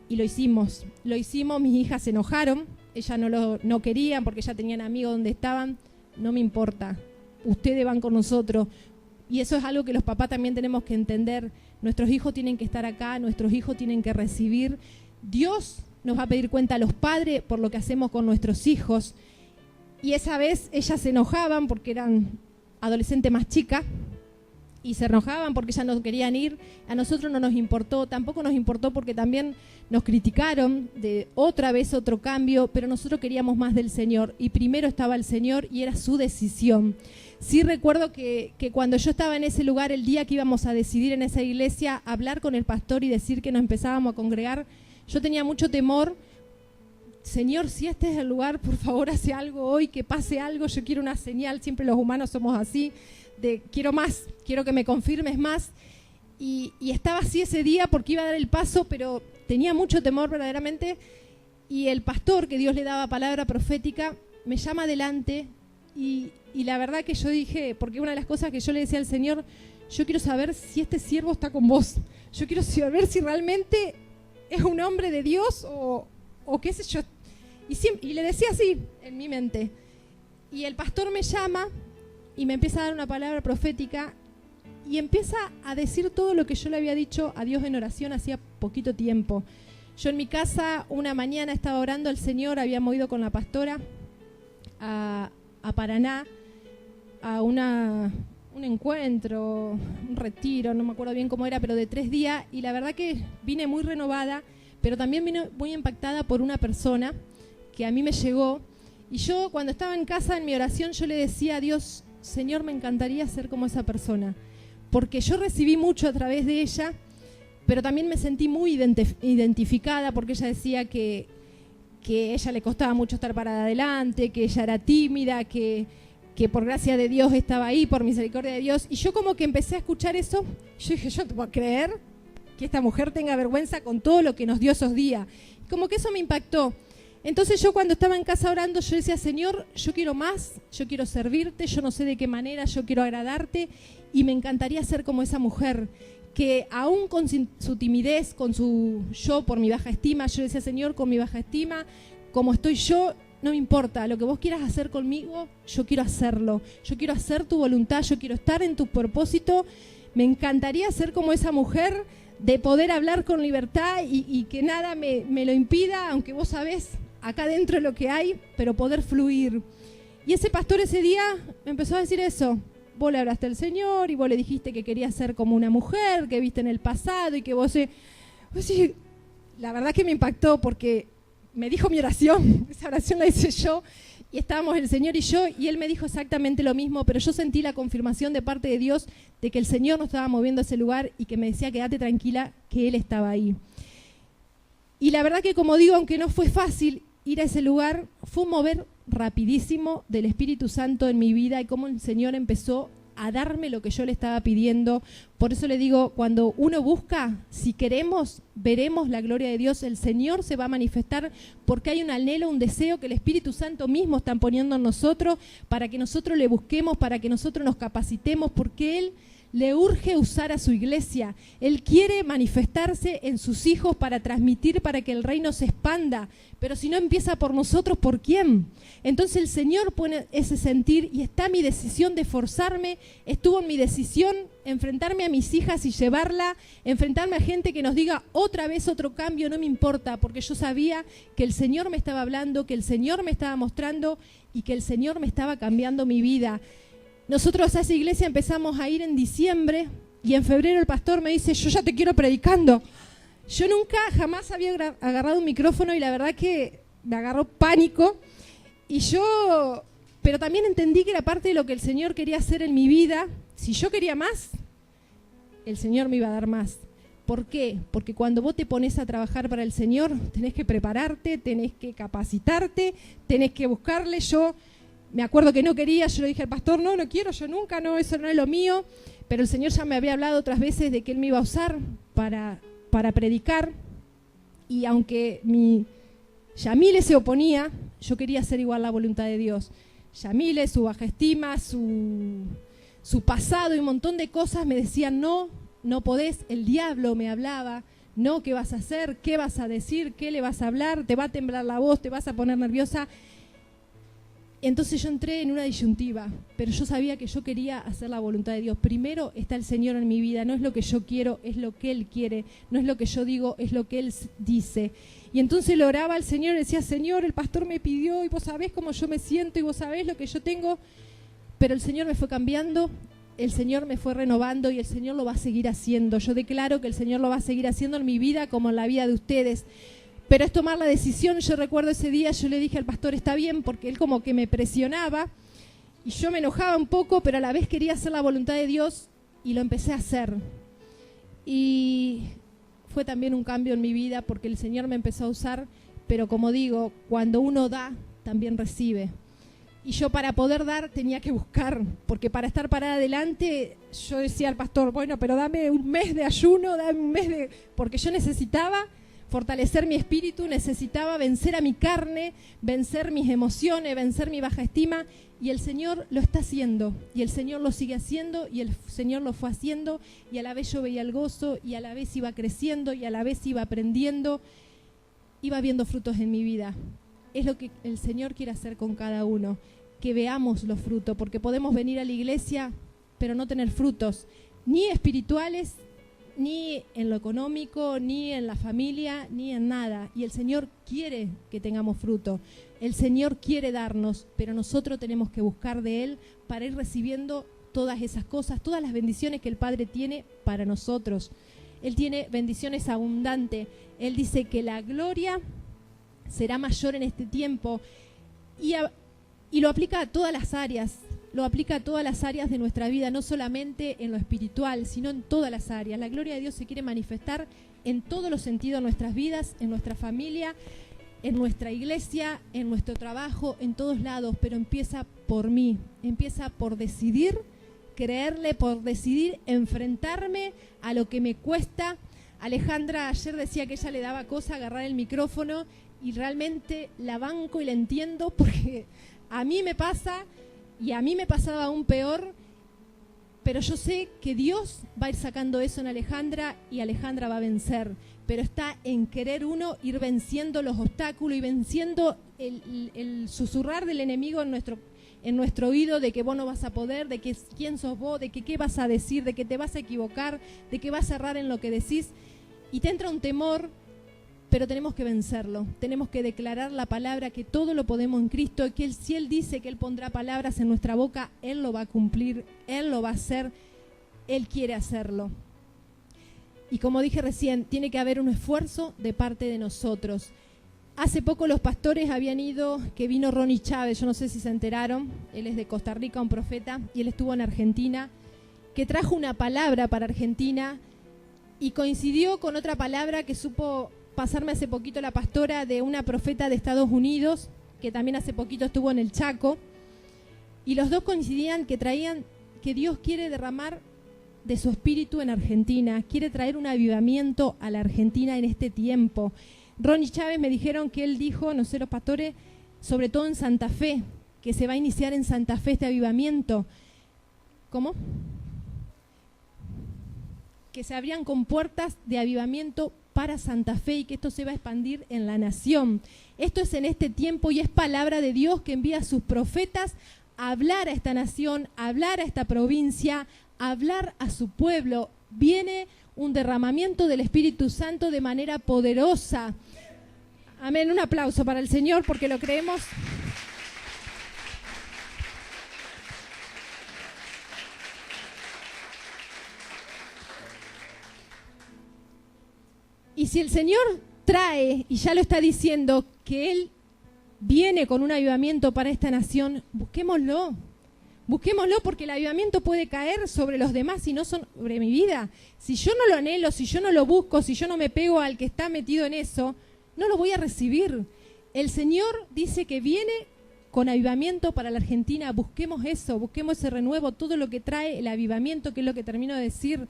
Y lo hicimos, mis hijas se enojaron, ellas no querían porque ya tenían amigos donde estaban, no me importa, ustedes van con nosotros. Y eso es algo que los papás también tenemos que entender, nuestros hijos tienen que estar acá, nuestros hijos tienen que recibir. Dios nos va a pedir cuenta a los padres por lo que hacemos con nuestros hijos. Y esa vez ellas se enojaban porque eran adolescentes más chicas, y se enojaban porque ya no querían ir, a nosotros no nos importó, tampoco nos importó porque también nos criticaron de otra vez otro cambio, pero nosotros queríamos más del Señor y primero estaba el Señor y era su decisión. Sí recuerdo que cuando yo estaba en ese lugar, el día que íbamos a decidir en esa iglesia, hablar con el pastor y decir que nos empezábamos a congregar, yo tenía mucho temor. Señor, si este es el lugar, por favor, hace algo hoy, que pase algo, yo quiero una señal, siempre los humanos somos así, de quiero más, quiero que me confirmes más. Y estaba así ese día porque iba a dar el paso, pero tenía mucho temor verdaderamente. Y el pastor, que Dios le daba palabra profética, me llama adelante y la verdad que yo dije, porque una de las cosas que yo le decía al Señor, yo quiero saber si este siervo está con vos, yo quiero saber si realmente es un hombre de Dios o qué sé yo. Y le decía así en mi mente. Y el pastor me llama y me empieza a dar una palabra profética y empieza a decir todo lo que yo le había dicho a Dios en oración hacía poquito tiempo. Yo en mi casa una mañana estaba orando al Señor, habíamos ido con la pastora a Paraná a un encuentro, un retiro, no me acuerdo bien cómo era, pero de 3 días, y la verdad que vine muy renovada, pero también vine muy impactada por una persona que a mí me llegó, y yo cuando estaba en casa en mi oración yo le decía a Dios, Señor, me encantaría ser como esa persona, porque yo recibí mucho a través de ella, pero también me sentí muy identificada porque ella decía que ella le costaba mucho estar parada adelante, que ella era tímida, que por gracia de Dios estaba ahí, por misericordia de Dios. Y yo como que empecé a escuchar eso, yo dije, yo no puedo creer que esta mujer tenga vergüenza con todo lo que nos dio esos días. Como que eso me impactó. Entonces yo cuando estaba en casa orando, yo decía, Señor, yo quiero más, yo quiero servirte, yo no sé de qué manera, yo quiero agradarte y me encantaría ser como esa mujer que aún con su timidez, con su yo por mi baja estima, yo decía, Señor, con mi baja estima, como estoy yo, no me importa, lo que vos quieras hacer conmigo, yo quiero hacerlo, yo quiero hacer tu voluntad, yo quiero estar en tu propósito, me encantaría ser como esa mujer, de poder hablar con libertad y que nada me lo impida, aunque vos sabés acá dentro lo que hay, pero poder fluir. Y ese pastor ese día me empezó a decir eso. Vos le hablaste al Señor y vos le dijiste que querías ser como una mujer, que viste en el pasado y que vos... sí, la verdad que me impactó porque me dijo mi oración, esa oración la hice yo, y estábamos el Señor y yo, y Él me dijo exactamente lo mismo, pero yo sentí la confirmación de parte de Dios de que el Señor nos estaba moviendo a ese lugar y que me decía, quédate tranquila, que Él estaba ahí. Y la verdad que, como digo, aunque no fue fácil, ir a ese lugar fue un mover rapidísimo del Espíritu Santo en mi vida y cómo el Señor empezó a darme lo que yo le estaba pidiendo. Por eso le digo, cuando uno busca, si queremos, veremos la gloria de Dios, el Señor se va a manifestar porque hay un anhelo, un deseo que el Espíritu Santo mismo está poniendo en nosotros para que nosotros le busquemos, para que nosotros nos capacitemos, porque Él le urge usar a su iglesia. Él quiere manifestarse en sus hijos para transmitir, para que el reino se expanda. Pero si no empieza por nosotros, ¿por quién? Entonces el Señor pone ese sentir y está mi decisión de esforzarme, estuvo en mi decisión enfrentarme a mis hijas y llevarla, enfrentarme a gente que nos diga otra vez otro cambio, no me importa, porque yo sabía que el Señor me estaba hablando, que el Señor me estaba mostrando y que el Señor me estaba cambiando mi vida. Nosotros a esa iglesia empezamos a ir en diciembre y en febrero el pastor me dice, yo ya te quiero predicando. Yo nunca, jamás había agarrado un micrófono y la verdad que me agarró pánico. Pero también entendí que era parte de lo que el Señor quería hacer en mi vida. Si yo quería más, el Señor me iba a dar más. ¿Por qué? Porque cuando vos te pones a trabajar para el Señor, tenés que prepararte, tenés que capacitarte, tenés que buscarle. Yo me acuerdo que no quería, yo le dije al pastor, no quiero, yo nunca, no, eso no es lo mío. Pero el Señor ya me había hablado otras veces de que Él me iba a usar para predicar. Y aunque mi Yamile se oponía, yo quería hacer igual la voluntad de Dios. Yamile, su baja estima, su pasado y un montón de cosas me decían, no podés. El diablo me hablaba, no, ¿qué vas a hacer? ¿Qué vas a decir? ¿Qué le vas a hablar? ¿Te va a temblar la voz? ¿Te vas a poner nerviosa? Entonces yo entré en una disyuntiva, pero yo sabía que yo quería hacer la voluntad de Dios. Primero está el Señor en mi vida, no es lo que yo quiero, es lo que Él quiere, no es lo que yo digo, es lo que Él dice. Y entonces le oraba al Señor y decía, Señor, el pastor me pidió y vos sabés cómo yo me siento y vos sabés lo que yo tengo. Pero el Señor me fue cambiando, el Señor me fue renovando y el Señor lo va a seguir haciendo. Yo declaro que el Señor lo va a seguir haciendo en mi vida como en la vida de ustedes. Pero es tomar la decisión. Yo recuerdo ese día, yo le dije al pastor, está bien, porque él como que me presionaba y yo me enojaba un poco, pero a la vez quería hacer la voluntad de Dios y lo empecé a hacer. Y fue también un cambio en mi vida porque el Señor me empezó a usar, pero como digo, cuando uno da, también recibe. Y yo para poder dar tenía que buscar, porque para estar parada adelante, yo decía al pastor, bueno, pero dame un mes de ayuno, dame un mes de... Porque yo necesitaba fortalecer mi espíritu, necesitaba vencer a mi carne, vencer mis emociones, vencer mi baja estima, y el Señor lo está haciendo, y el Señor lo sigue haciendo, y el Señor lo fue haciendo, y a la vez yo veía el gozo, y a la vez iba creciendo, y a la vez iba aprendiendo, iba viendo frutos en mi vida. Es lo que el Señor quiere hacer con cada uno, que veamos los frutos, porque podemos venir a la iglesia, pero no tener frutos, ni espirituales, ni en lo económico, ni en la familia, ni en nada. Y el Señor quiere que tengamos fruto. El Señor quiere darnos, pero nosotros tenemos que buscar de Él para ir recibiendo todas esas cosas, todas las bendiciones que el Padre tiene para nosotros. Él tiene bendiciones abundantes. Él dice que la gloria será mayor en este tiempo y lo aplica a todas las áreas. Lo aplica a todas las áreas de nuestra vida, no solamente en lo espiritual, sino en todas las áreas. La gloria de Dios se quiere manifestar en todos los sentidos de nuestras vidas, en nuestra familia, en nuestra iglesia, en nuestro trabajo, en todos lados, pero empieza por mí, empieza por decidir creerle, por decidir enfrentarme a lo que me cuesta. Alejandra ayer decía que ella le daba cosa agarrar el micrófono y realmente la banco y la entiendo porque a mí me pasa. Y a mí me pasaba aún peor, pero yo sé que Dios va a ir sacando eso en Alejandra y Alejandra va a vencer. Pero está en querer uno ir venciendo los obstáculos y venciendo el susurrar del enemigo en nuestro oído de que vos no vas a poder, de que quién sos vos, de que qué vas a decir, de que te vas a equivocar, de que vas a errar en lo que decís. Y te entra un temor, pero tenemos que vencerlo, tenemos que declarar la palabra que todo lo podemos en Cristo, que si Él dice que Él pondrá palabras en nuestra boca, Él lo va a cumplir, Él lo va a hacer, Él quiere hacerlo. Y como dije recién, tiene que haber un esfuerzo de parte de nosotros. Hace poco los pastores habían ido, que vino Ronnie Chávez, yo no sé si se enteraron, él es de Costa Rica, un profeta, y él estuvo en Argentina, que trajo una palabra para Argentina y coincidió con otra palabra que supo pasarme hace poquito la pastora de una profeta de Estados Unidos, que también hace poquito estuvo en el Chaco, y los dos coincidían que traían que Dios quiere derramar de su espíritu en Argentina, quiere traer un avivamiento a la Argentina en este tiempo. Ronnie Chávez me dijeron que él dijo, no sé los pastores, sobre todo en Santa Fe, que se va a iniciar en Santa Fe este avivamiento. ¿Cómo? Que se abrían compuertas de avivamiento para Santa Fe y que esto se va a expandir en la nación. Esto es en este tiempo y es palabra de Dios que envía a sus profetas a hablar a esta nación, a hablar a esta provincia, a hablar a su pueblo. Viene un derramamiento del Espíritu Santo de manera poderosa. Amén, un aplauso para el Señor porque lo creemos. Y si el Señor trae, y ya lo está diciendo, que Él viene con un avivamiento para esta nación, busquémoslo. Busquémoslo porque el avivamiento puede caer sobre los demás y no sobre mi vida. Si yo no lo anhelo, si yo no lo busco, si yo no me pego al que está metido en eso, no lo voy a recibir. El Señor dice que viene con avivamiento para la Argentina. Busquemos eso, busquemos ese renuevo, todo lo que trae el avivamiento, que es lo que termino de decir.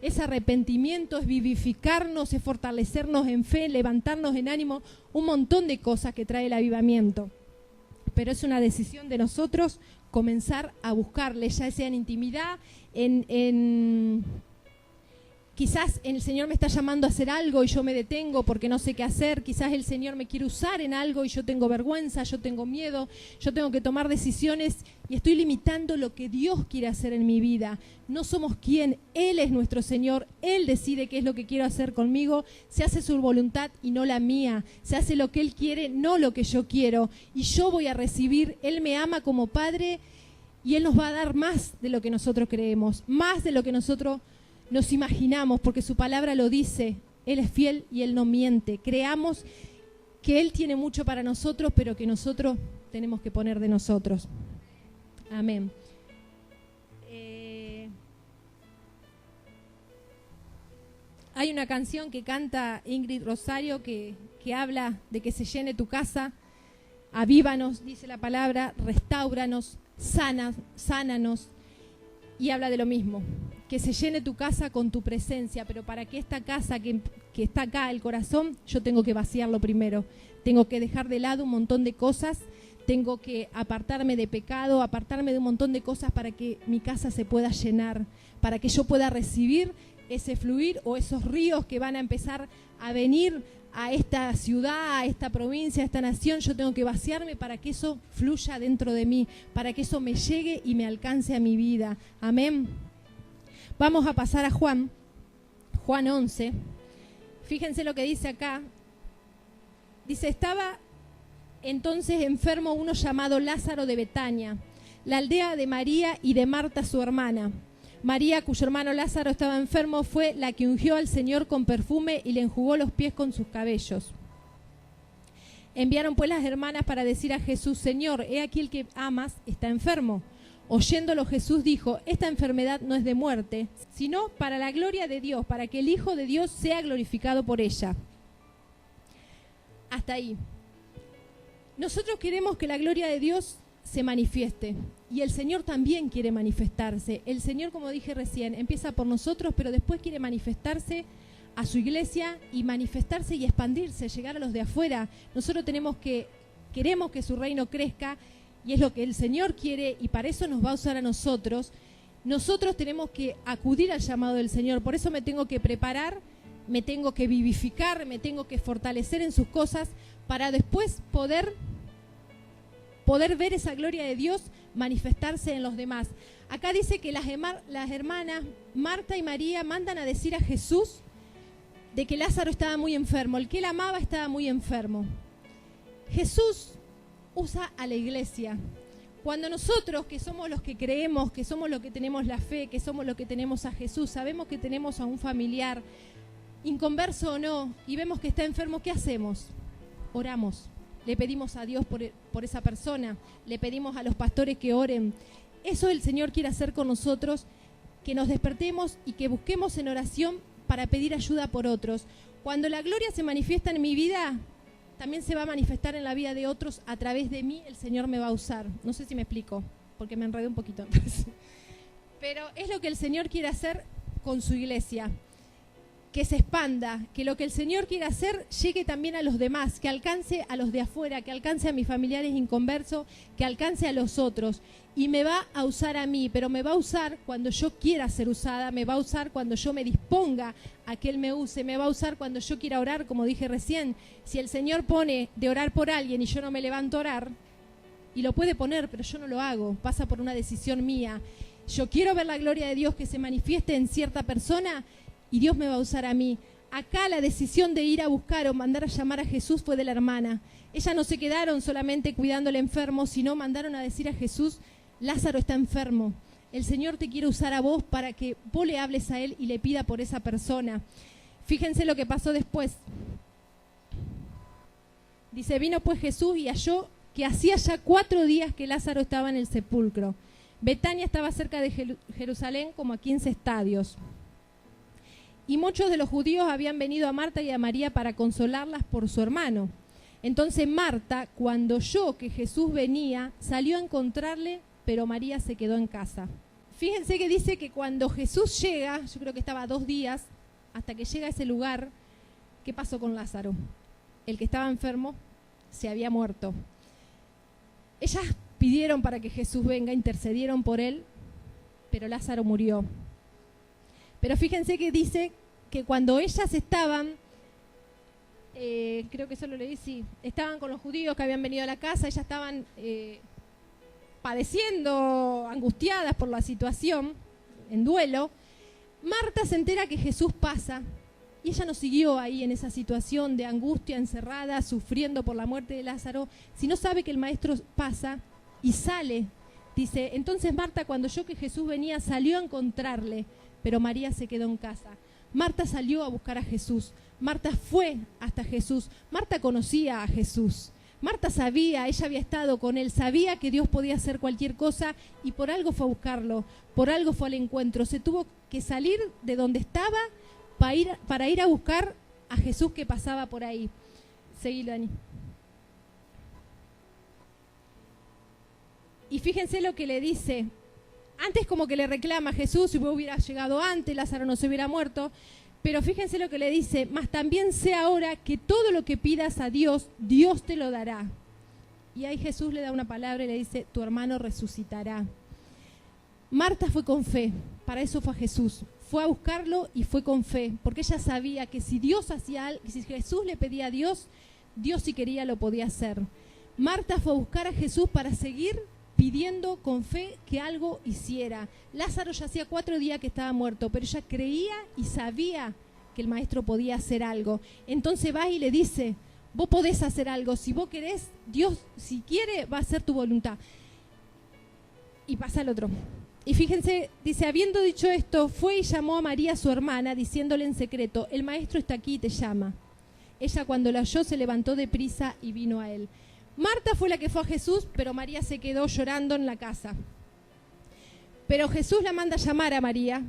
Es arrepentimiento, es vivificarnos, es fortalecernos en fe, levantarnos en ánimo, un montón de cosas que trae el avivamiento. Pero es una decisión de nosotros comenzar a buscarle, ya sea en intimidad, quizás el Señor me está llamando a hacer algo y yo me detengo porque no sé qué hacer, quizás el Señor me quiere usar en algo y yo tengo vergüenza, yo tengo miedo, yo tengo que tomar decisiones y estoy limitando lo que Dios quiere hacer en mi vida. No somos quien, Él es nuestro Señor, Él decide qué es lo que quiero hacer conmigo, se hace su voluntad y no la mía, se hace lo que Él quiere, no lo que yo quiero, y yo voy a recibir. Él me ama como Padre y Él nos va a dar más de lo que nosotros creemos, más de lo que nosotros nos imaginamos, porque su palabra lo dice. Él es fiel y Él no miente. Creamos que Él tiene mucho para nosotros, pero que nosotros tenemos que poner de nosotros. Amén. Hay una canción que canta Ingrid Rosario que habla de que se llene tu casa. Avívanos, dice la palabra, restáuranos, sánanos. Y habla de lo mismo, que se llene tu casa con tu presencia, pero para que esta casa que está acá, el corazón, yo tengo que vaciarlo primero. Tengo que dejar de lado un montón de cosas, tengo que apartarme de pecado, apartarme de un montón de cosas para que mi casa se pueda llenar, para que yo pueda recibir ese fluir o esos ríos que van a empezar a venir a esta ciudad, a esta provincia, a esta nación. Yo tengo que vaciarme para que eso fluya dentro de mí, para que eso me llegue y me alcance a mi vida. Amén. Vamos a pasar a Juan 11. Fíjense lo que dice acá. Dice, estaba entonces enfermo uno llamado Lázaro de Betania, la aldea de María y de Marta su hermana. María, cuyo hermano Lázaro estaba enfermo, fue la que ungió al Señor con perfume y le enjugó los pies con sus cabellos. Enviaron pues las hermanas para decir a Jesús, Señor, he aquí el que amas está enfermo. Oyéndolo Jesús dijo, esta enfermedad no es de muerte, sino para la gloria de Dios, para que el Hijo de Dios sea glorificado por ella. Hasta ahí. Nosotros queremos que la gloria de Dios se manifieste y el Señor también quiere manifestarse. El Señor, como dije recién, empieza por nosotros, pero después quiere manifestarse a su iglesia y manifestarse y expandirse, llegar a los de afuera. Nosotros queremos que su reino crezca y es lo que el Señor quiere y para eso nos va a usar a nosotros. Nosotros tenemos que acudir al llamado del Señor, por eso me tengo que preparar, me tengo que vivificar, me tengo que fortalecer en sus cosas para después poder ver esa gloria de Dios manifestarse en los demás. Acá dice que las hermanas Marta y María mandan a decir a Jesús de que Lázaro estaba muy enfermo, el que él amaba estaba muy enfermo. Jesús usa a la iglesia. Cuando nosotros, que somos los que creemos, que somos los que tenemos la fe, que somos los que tenemos a Jesús, sabemos que tenemos a un familiar, inconverso o no, y vemos que está enfermo, ¿qué hacemos? Oramos. Le pedimos a Dios por esa persona, le pedimos a los pastores que oren. Eso el Señor quiere hacer con nosotros, que nos despertemos y que busquemos en oración para pedir ayuda por otros. Cuando la gloria se manifiesta en mi vida, también se va a manifestar en la vida de otros. A través de mí el Señor me va a usar. No sé si me explico, porque me enredé un poquito. Pero es lo que el Señor quiere hacer con su iglesia. Que se expanda, que lo que el Señor quiere hacer llegue también a los demás, que alcance a los de afuera, que alcance a mis familiares inconversos, que alcance a los otros. Y me va a usar a mí, pero me va a usar cuando yo quiera ser usada, me va a usar cuando yo me disponga a que Él me use, me va a usar cuando yo quiera orar, como dije recién. Si el Señor pone de orar por alguien y yo no me levanto a orar, y lo puede poner, pero yo no lo hago, pasa por una decisión mía. Yo quiero ver la gloria de Dios que se manifieste en cierta persona, y Dios me va a usar a mí. Acá la decisión de ir a buscar o mandar a llamar a Jesús fue de la hermana. Ellas no se quedaron solamente cuidando al enfermo, sino mandaron a decir a Jesús, Lázaro está enfermo. El Señor te quiere usar a vos para que vos le hables a Él y le pida por esa persona. Fíjense lo que pasó después. Dice, vino pues Jesús y halló que hacía ya 4 días que Lázaro estaba en el sepulcro. Betania estaba cerca de Jerusalén, como a 15 estadios. Y muchos de los judíos habían venido a Marta y a María para consolarlas por su hermano. Entonces Marta, cuando oyó que Jesús venía, salió a encontrarle, pero María se quedó en casa. Fíjense que dice que cuando Jesús llega, yo creo que estaba 2 días, hasta que llega a ese lugar, ¿qué pasó con Lázaro? El que estaba enfermo se había muerto. Ellas pidieron para que Jesús venga, intercedieron por él, pero Lázaro murió. Pero fíjense que dice que cuando ellas estaban, creo que eso lo leí, sí, estaban con los judíos que habían venido a la casa, ellas estaban padeciendo, angustiadas por la situación, en duelo. Marta se entera que Jesús pasa y ella no siguió ahí en esa situación de angustia, encerrada, sufriendo por la muerte de Lázaro, sino sabe que el maestro pasa y sale. Dice, entonces Marta, cuando oyó que Jesús venía, salió a encontrarle, pero María se quedó en casa. Marta salió a buscar a Jesús. Marta fue hasta Jesús. Marta conocía a Jesús. Marta sabía, ella había estado con él, sabía que Dios podía hacer cualquier cosa y por algo fue a buscarlo, por algo fue al encuentro. Se tuvo que salir de donde estaba para ir a buscar a Jesús que pasaba por ahí. Seguí, Dani. Y fíjense lo que le dice. Antes como que le reclama a Jesús, si hubiera llegado antes, Lázaro no se hubiera muerto. Pero fíjense lo que le dice, mas también sé ahora que todo lo que pidas a Dios, Dios te lo dará. Y ahí Jesús le da una palabra y le dice, tu hermano resucitará. Marta fue con fe, para eso fue a Jesús. Fue a buscarlo y fue con fe, porque ella sabía que si Dios hacía algo, si Jesús le pedía a Dios, Dios si quería lo podía hacer. Marta fue a buscar a Jesús para seguir pidiendo con fe que algo hiciera. Lázaro ya hacía 4 días que estaba muerto, pero ella creía y sabía que el maestro podía hacer algo. Entonces va y le dice, vos podés hacer algo, si vos querés, Dios si quiere va a hacer tu voluntad. Y pasa el otro. Y fíjense, dice, habiendo dicho esto, fue y llamó a María su hermana, diciéndole en secreto, el maestro está aquí y te llama. Ella cuando la oyó se levantó deprisa y vino a él. Marta fue la que fue a Jesús, pero María se quedó llorando en la casa. Pero Jesús la manda a llamar a María.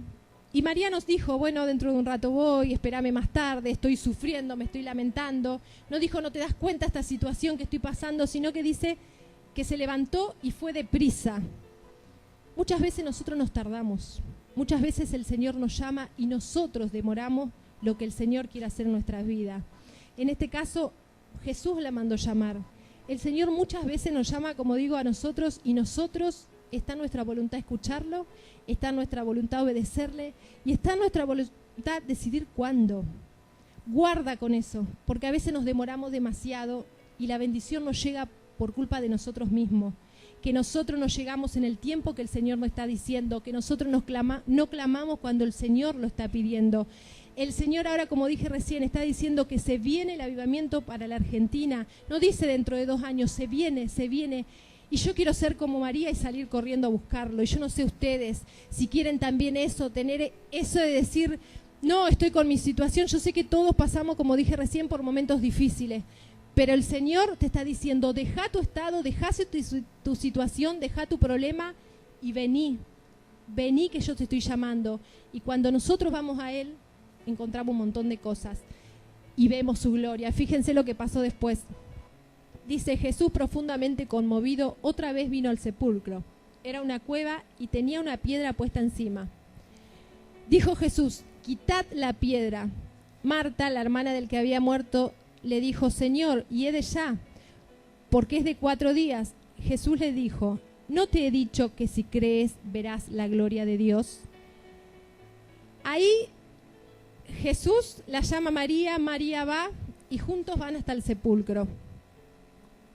Y María nos dijo, bueno, dentro de un rato voy, espérame más tarde, estoy sufriendo, me estoy lamentando. No dijo, no te das cuenta de esta situación que estoy pasando, sino que dice que se levantó y fue deprisa. Muchas veces nosotros nos tardamos. Muchas veces el Señor nos llama y nosotros demoramos lo que el Señor quiere hacer en nuestras vidas. En este caso, Jesús la mandó llamar. El Señor muchas veces nos llama, como digo, a nosotros y nosotros está en nuestra voluntad escucharlo, está en nuestra voluntad obedecerle y está en nuestra voluntad decidir cuándo. Guarda con eso, porque a veces nos demoramos demasiado y la bendición nos llega por culpa de nosotros mismos. Que nosotros no llegamos en el tiempo que el Señor nos está diciendo, que nosotros no clamamos cuando el Señor lo está pidiendo. El Señor ahora, como dije recién, está diciendo que se viene el avivamiento para la Argentina. No dice dentro de 2 años, se viene, se viene. Y yo quiero ser como María y salir corriendo a buscarlo. Y yo no sé ustedes si quieren también eso, tener eso de decir, no, estoy con mi situación. Yo sé que todos pasamos, como dije recién, por momentos difíciles. Pero el Señor te está diciendo, deja tu estado, deja tu situación, deja tu problema y vení. Vení que yo te estoy llamando. Y cuando nosotros vamos a Él, encontramos un montón de cosas y vemos su gloria. Fíjense lo que pasó después. Dice, Jesús profundamente conmovido otra vez vino al sepulcro. Era una cueva y tenía una piedra puesta encima. Dijo Jesús, quitad la piedra. Marta, la hermana del que había muerto, le dijo, Señor, y he de ya, porque es de 4 días. Jesús le dijo, ¿no te he dicho que si crees verás la gloria de Dios? Ahí Jesús la llama María, María va y juntos van hasta el sepulcro.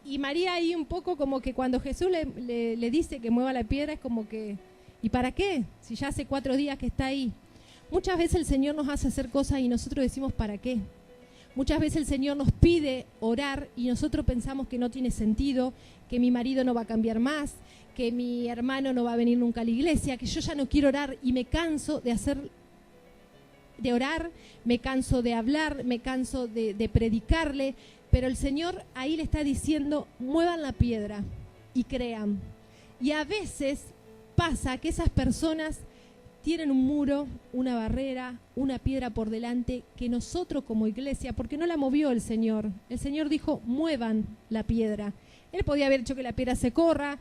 Y María ahí un poco como que cuando Jesús le dice que mueva la piedra es como que, ¿y para qué? Si ya hace 4 días que está ahí. Muchas veces el Señor nos hace hacer cosas y nosotros decimos ¿para qué? Muchas veces el Señor nos pide orar y nosotros pensamos que no tiene sentido, que mi marido no va a cambiar más, que mi hermano no va a venir nunca a la iglesia, que yo ya no quiero orar y me canso de orar, me canso de hablar, me canso de predicarle, pero el Señor ahí le está diciendo, muevan la piedra y crean. Y a veces pasa que esas personas tienen un muro, una barrera, una piedra por delante que nosotros como iglesia, porque no la movió el Señor dijo, muevan la piedra. Él podía haber hecho que la piedra se corra,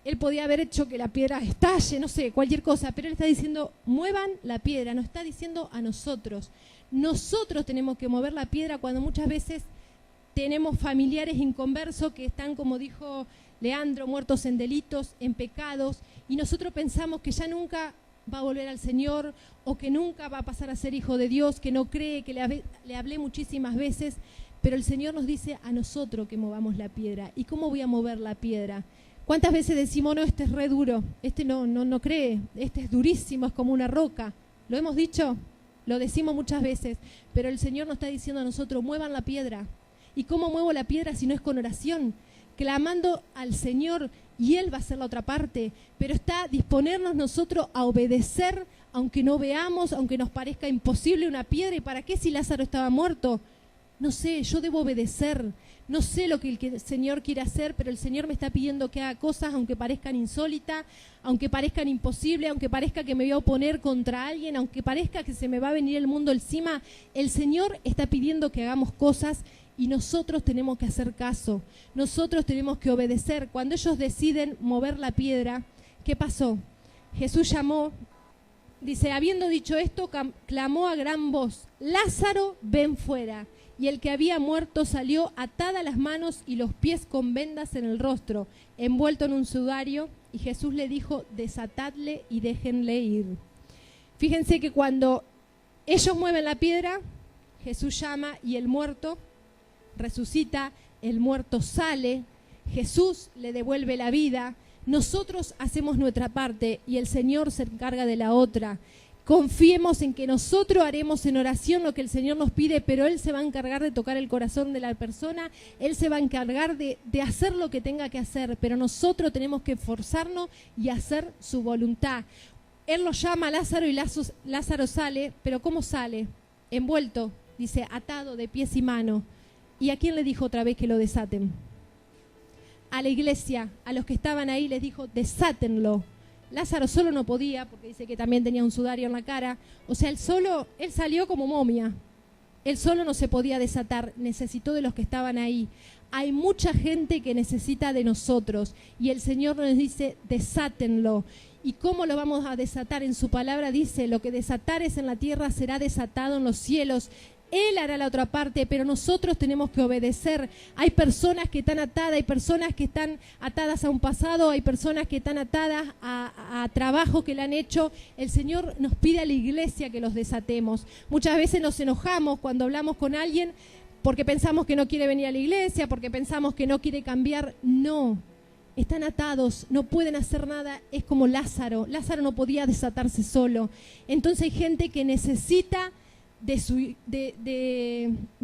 él podía haber hecho que la piedra estalle, no sé, cualquier cosa, pero él está diciendo, muevan la piedra, nos está diciendo a nosotros. Nosotros tenemos que mover la piedra cuando muchas veces tenemos familiares inconversos que están, como dijo Leandro, muertos en delitos, en pecados, y nosotros pensamos que ya nunca va a volver al Señor, o que nunca va a pasar a ser hijo de Dios, que no cree, que le hablé muchísimas veces, pero el Señor nos dice a nosotros que movamos la piedra. ¿Y cómo voy a mover la piedra? ¿Cuántas veces decimos, no, este es re duro, este no cree, este es durísimo, es como una roca? ¿Lo hemos dicho? Lo decimos muchas veces, pero el Señor nos está diciendo a nosotros, muevan la piedra. ¿Y cómo muevo la piedra si no es con oración? Clamando al Señor, y Él va a hacer la otra parte, pero está disponernos nosotros a obedecer, aunque no veamos, aunque nos parezca imposible una piedra. ¿Y para qué si Lázaro estaba muerto? No sé, yo debo obedecer, no sé lo que el Señor quiere hacer, pero el Señor me está pidiendo que haga cosas aunque parezcan insólitas, aunque parezcan imposibles, aunque parezca que me voy a oponer contra alguien, aunque parezca que se me va a venir el mundo encima. El Señor está pidiendo que hagamos cosas y nosotros tenemos que hacer caso, nosotros tenemos que obedecer. Cuando ellos deciden mover la piedra, ¿qué pasó? Jesús llamó, dice, habiendo dicho esto, clamó a gran voz, Lázaro, ven fuera. Y el que había muerto salió atadas las manos y los pies con vendas en el rostro, envuelto en un sudario, y Jesús le dijo, desatadle y déjenle ir. Fíjense que cuando ellos mueven la piedra, Jesús llama y el muerto resucita, el muerto sale, Jesús le devuelve la vida, nosotros hacemos nuestra parte y el Señor se encarga de la otra. Confiemos en que nosotros haremos en oración lo que el Señor nos pide, pero Él se va a encargar de tocar el corazón de la persona, Él se va a encargar de hacer lo que tenga que hacer, pero nosotros tenemos que esforzarnos y hacer su voluntad. Él lo llama a Lázaro y Lázaro sale, pero ¿cómo sale? Envuelto, dice, atado de pies y manos. ¿Y a quién le dijo otra vez que lo desaten? A la iglesia, a los que estaban ahí les dijo, desátenlo. Lázaro solo no podía, porque dice que también tenía un sudario en la cara. O sea, él salió como momia. Él solo no se podía desatar, necesitó de los que estaban ahí. Hay mucha gente que necesita de nosotros y el Señor nos dice, desátenlo. ¿Y cómo lo vamos a desatar? En su palabra dice, lo que desatares en la tierra será desatado en los cielos. Él hará la otra parte, pero nosotros tenemos que obedecer. Hay personas que están atadas, hay personas que están atadas a un pasado, hay personas que están atadas a trabajo que le han hecho. El Señor nos pide a la iglesia que los desatemos. Muchas veces nos enojamos cuando hablamos con alguien porque pensamos que no quiere venir a la iglesia, porque pensamos que no quiere cambiar. No, están atados, no pueden hacer nada. Es como Lázaro. Lázaro no podía desatarse solo. Entonces hay gente que necesita de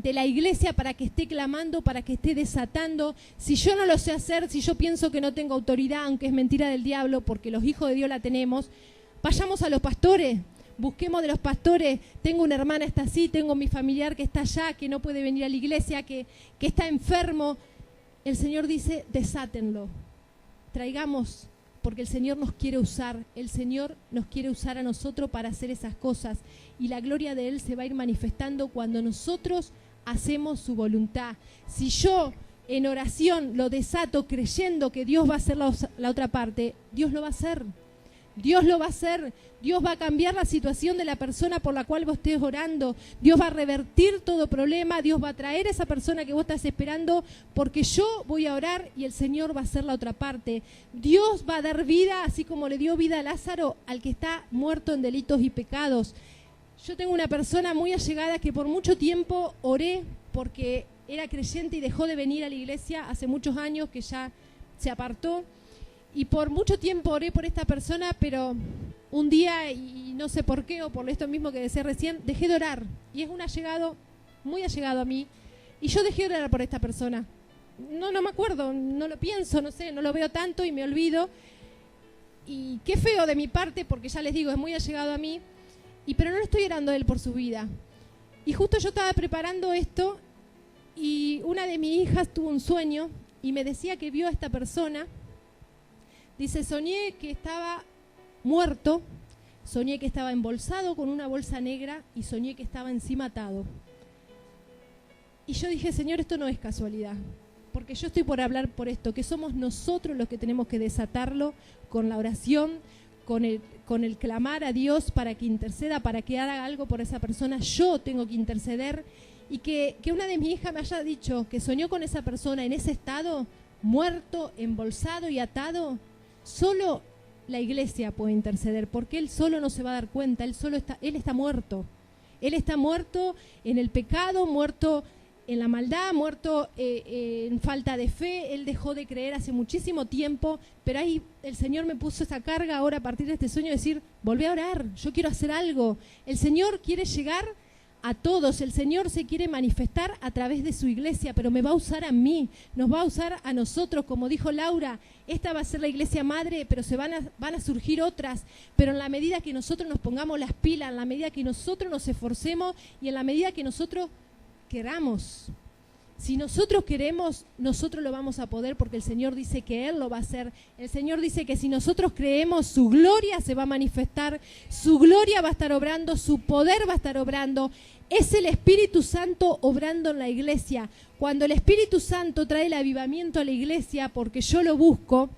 la iglesia para que esté clamando, para que esté desatando. Si yo no lo sé hacer, si yo pienso que no tengo autoridad, aunque es mentira del diablo, porque los hijos de Dios la tenemos, vayamos a los pastores, busquemos de los pastores. Tengo una hermana, está así, tengo mi familiar que está allá, que no puede venir a la iglesia, que está enfermo. El Señor dice, desátenlo, traigamos, porque el Señor nos quiere usar. El Señor nos quiere usar a nosotros para hacer esas cosas. Y la gloria de Él se va a ir manifestando cuando nosotros hacemos su voluntad. Si yo en oración lo desato creyendo que Dios va a hacer la otra parte, Dios lo va a hacer. Dios lo va a hacer. Dios va a cambiar la situación de la persona por la cual vos estés orando. Dios va a revertir todo problema. Dios va a traer a esa persona que vos estás esperando, porque yo voy a orar y el Señor va a hacer la otra parte. Dios va a dar vida, así como le dio vida a Lázaro, al que está muerto en delitos y pecados. Yo tengo una persona muy allegada que por mucho tiempo oré porque era creyente y dejó de venir a la iglesia hace muchos años, que ya se apartó. Y por mucho tiempo oré por esta persona, pero un día, y no sé por qué, o por esto mismo que decía recién, dejé de orar. Y es un allegado, muy allegado a mí. Y yo dejé de orar por esta persona. No me acuerdo, no lo pienso, no sé, no lo veo tanto y me olvido. Y qué feo de mi parte, porque ya les digo, es muy allegado a mí. Pero no lo estoy orando a él por su vida. Y justo yo estaba preparando esto y una de mis hijas tuvo un sueño y me decía que vio a esta persona. Dice, soñé que estaba muerto, soñé que estaba embolsado con una bolsa negra y soñé que estaba encima atado. Y yo dije, Señor, esto no es casualidad, porque yo estoy por hablar por esto, que somos nosotros los que tenemos que desatarlo con la oración, con el clamar a Dios para que interceda, para que haga algo por esa persona. Yo tengo que interceder. Y que una de mis hijas me haya dicho que soñó con esa persona en ese estado, muerto, embolsado y atado. Solo la iglesia puede interceder, porque él solo no se va a dar cuenta, él está muerto. Él está muerto en el pecado, muerto en la maldad, muerto en falta de fe. Él dejó de creer hace muchísimo tiempo, pero ahí el Señor me puso esa carga ahora a partir de este sueño de decir, volví a orar, yo quiero hacer algo. El Señor quiere llegar a todos, el Señor se quiere manifestar a través de su iglesia, pero me va a usar a mí, nos va a usar a nosotros, como dijo Laura, esta va a ser la iglesia madre, pero van a surgir otras, pero en la medida que nosotros nos pongamos las pilas, en la medida que nosotros nos esforcemos y en la medida que nosotros queramos. Si nosotros queremos, nosotros lo vamos a poder, porque el Señor dice que Él lo va a hacer. El Señor dice que si nosotros creemos, su gloria se va a manifestar, su gloria va a estar obrando, su poder va a estar obrando. Es el Espíritu Santo obrando en la iglesia. Cuando el Espíritu Santo trae el avivamiento a la iglesia, porque yo lo busco,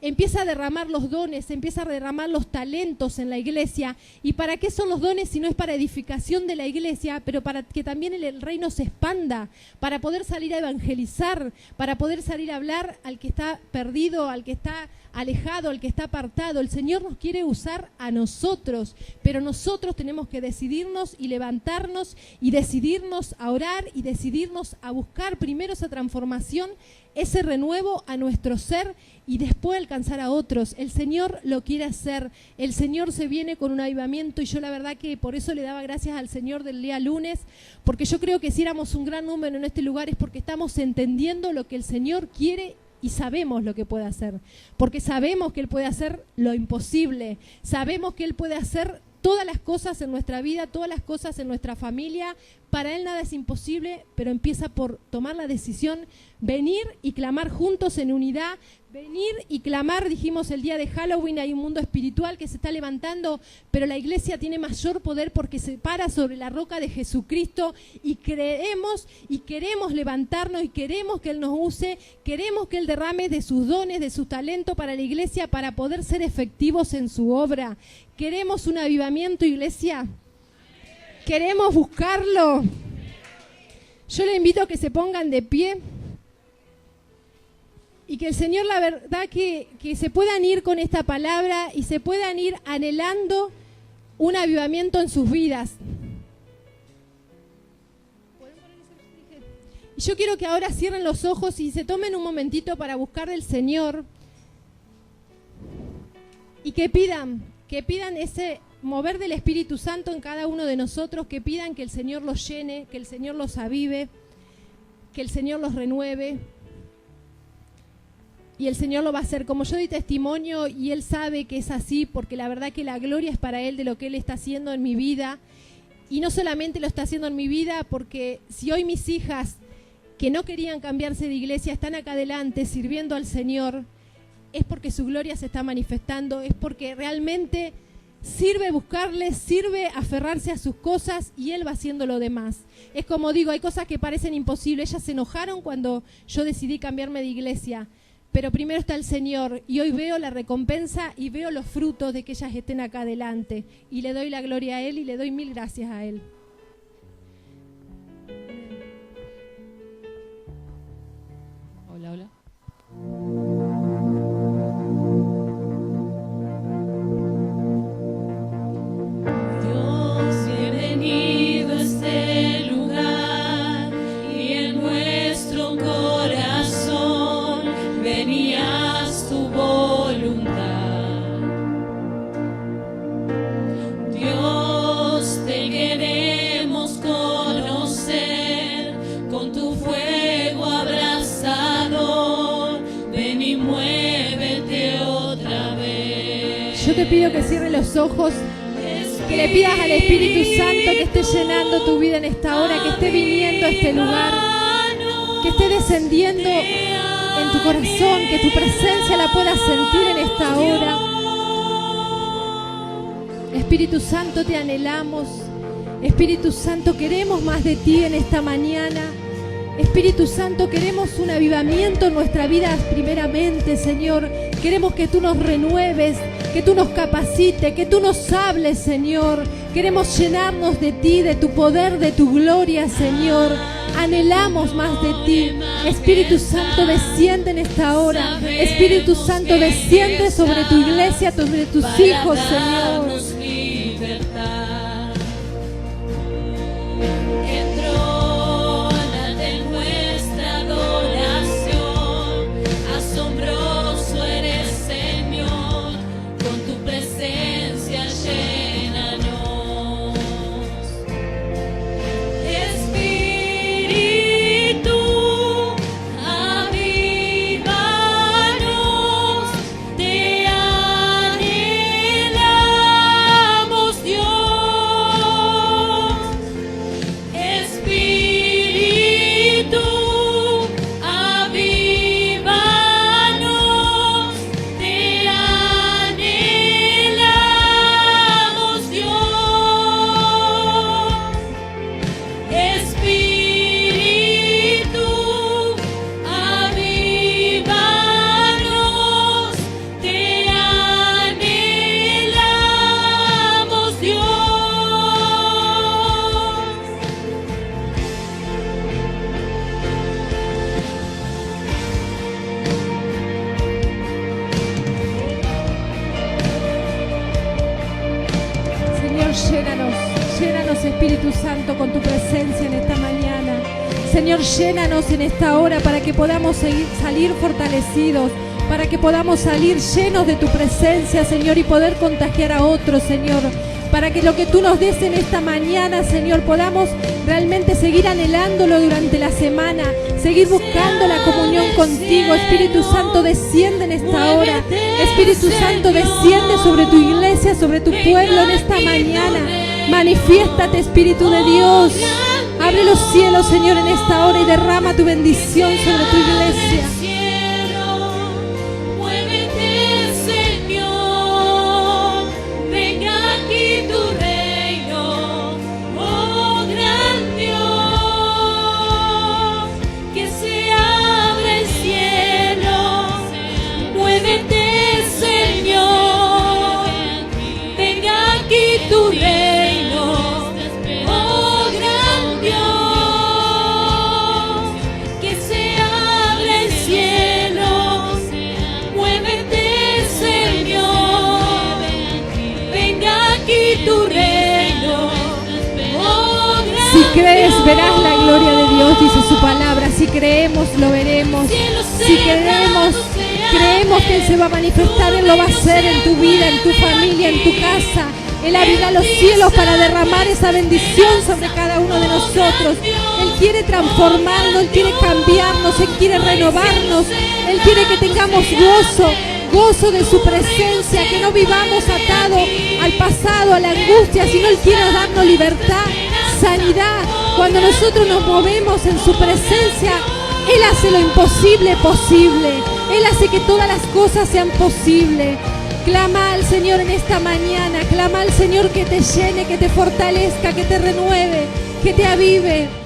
empieza a derramar los dones, empieza a derramar los talentos en la iglesia. ¿Y para qué son los dones si no es para edificación de la iglesia, pero para que también el reino se expanda, para poder salir a evangelizar, para poder salir a hablar al que está perdido, al que está alejado, al que está apartado? El Señor nos quiere usar a nosotros, pero nosotros tenemos que decidirnos y levantarnos y decidirnos a orar y decidirnos a buscar primero esa transformación, ese renuevo a nuestro ser y después alcanzar a otros. El Señor lo quiere hacer, el Señor se viene con un avivamiento y yo la verdad que por eso le daba gracias al Señor del día lunes, porque yo creo que si éramos un gran número en este lugar es porque estamos entendiendo lo que el Señor quiere y sabemos lo que puede hacer, porque sabemos que Él puede hacer lo imposible, sabemos que Él puede hacer todas las cosas en nuestra vida, todas las cosas en nuestra familia. Para Él nada es imposible, pero empieza por tomar la decisión, venir y clamar juntos en unidad, venir y clamar. Dijimos el día de Halloween, hay un mundo espiritual que se está levantando, pero la iglesia tiene mayor poder porque se para sobre la roca de Jesucristo y creemos y queremos levantarnos y queremos que Él nos use, queremos que Él derrame de sus dones, de su talento para la iglesia, para poder ser efectivos en su obra. ¿Queremos un avivamiento, iglesia? ¿Queremos buscarlo? Yo les invito a que se pongan de pie y que el Señor, la verdad, que se puedan ir con esta palabra y se puedan ir anhelando un avivamiento en sus vidas. Y yo quiero que ahora cierren los ojos y se tomen un momentito para buscar del Señor y que pidan ese mover del Espíritu Santo en cada uno de nosotros, que pidan que el Señor los llene, que el Señor los avive, que el Señor los renueve. Y el Señor lo va a hacer. Como yo di testimonio y Él sabe que es así, porque la verdad que la gloria es para Él de lo que Él está haciendo en mi vida. Y no solamente lo está haciendo en mi vida, porque si hoy mis hijas que no querían cambiarse de iglesia están acá adelante sirviendo al Señor, es porque su gloria se está manifestando, es porque realmente sirve buscarle, sirve aferrarse a sus cosas y Él va haciendo lo demás. Es como digo, hay cosas que parecen imposibles. Ellas se enojaron cuando yo decidí cambiarme de iglesia, pero primero está el Señor y hoy veo la recompensa y veo los frutos de que ellas estén acá adelante y le doy la gloria a Él y le doy 1000 gracias a Él. Hola, hola. Dios, bienvenido a este lugar y en nuestro corazón venías tu voluntad. Dios, te queremos conocer con tu fuego abrasador. Ven y muévete otra vez. Yo te pido que cierres los ojos, que le pidas al Espíritu Santo que esté llenando tu vida en esta hora, que esté viniendo a este lugar, que esté descendiendo en tu corazón, que tu presencia la puedas sentir en esta hora. Espíritu Santo, te anhelamos. Espíritu Santo, queremos más de ti en esta mañana. Espíritu Santo, queremos un avivamiento en nuestra vida primeramente, Señor. Queremos que tú nos renueves, que tú nos capacites, que tú nos hables, Señor. Queremos llenarnos de ti, de tu poder, de tu gloria, Señor. Anhelamos más de ti. Espíritu Santo, desciende en esta hora. Espíritu Santo, desciende sobre tu iglesia, sobre tus hijos, Señor. Asombroso eres, Señor, con tu presencia llénanos. Espíritu, avívanos, te anhelamos, Dios. Espíritu, avívanos, te anhelamos, Dios. Espíritu, avívanos, te anhelamos, Dios. Señor, llénanos, llénanos, Espíritu Santo, con tu presencia en esta mañana. Señor, llénanos en esta hora para que podamos salir fortalecidos, para que podamos salir llenos de tu presencia, Señor, y poder contagiar a otros, Señor. Para que lo que tú nos des en esta mañana, Señor, podamos realmente seguir anhelándolo durante la semana, seguir buscando la comunión contigo. Espíritu Santo, desciende en esta hora. Espíritu Santo, desciende sobre tu iglesia, sobre tu pueblo en esta mañana. Manifiéstate, Espíritu de Dios. Abre los cielos, Señor, en esta hora y derrama tu bendición sobre tu iglesia. Muévete, Señor, venga aquí tu reino, oh gran Dios, que se abra el cielo. Muévete, Señor, venga aquí tu reino, oh gran Dios, que se abra el cielo. Muévete, Señor, venga aquí tu reino, oh gran Si crees, verás la gloria de Dios, dice su palabra. Si creemos, lo veremos. Si creemos que Él se va a manifestar, Él lo va a hacer en tu vida, en tu familia, en tu casa. Él abrirá los cielos para derramar esa bendición sobre cada uno de nosotros. Él quiere transformarnos, Él quiere cambiarnos, Él quiere renovarnos. Él quiere que tengamos gozo de su presencia, que no vivamos atados al pasado, a la angustia, sino Él quiere darnos libertad, sanidad. Cuando nosotros nos movemos en su presencia, Él hace lo imposible posible. Él hace que todas las cosas sean posibles. Clama al Señor en esta mañana. Clama al Señor que te llene, que te fortalezca, que te renueve, que te avive.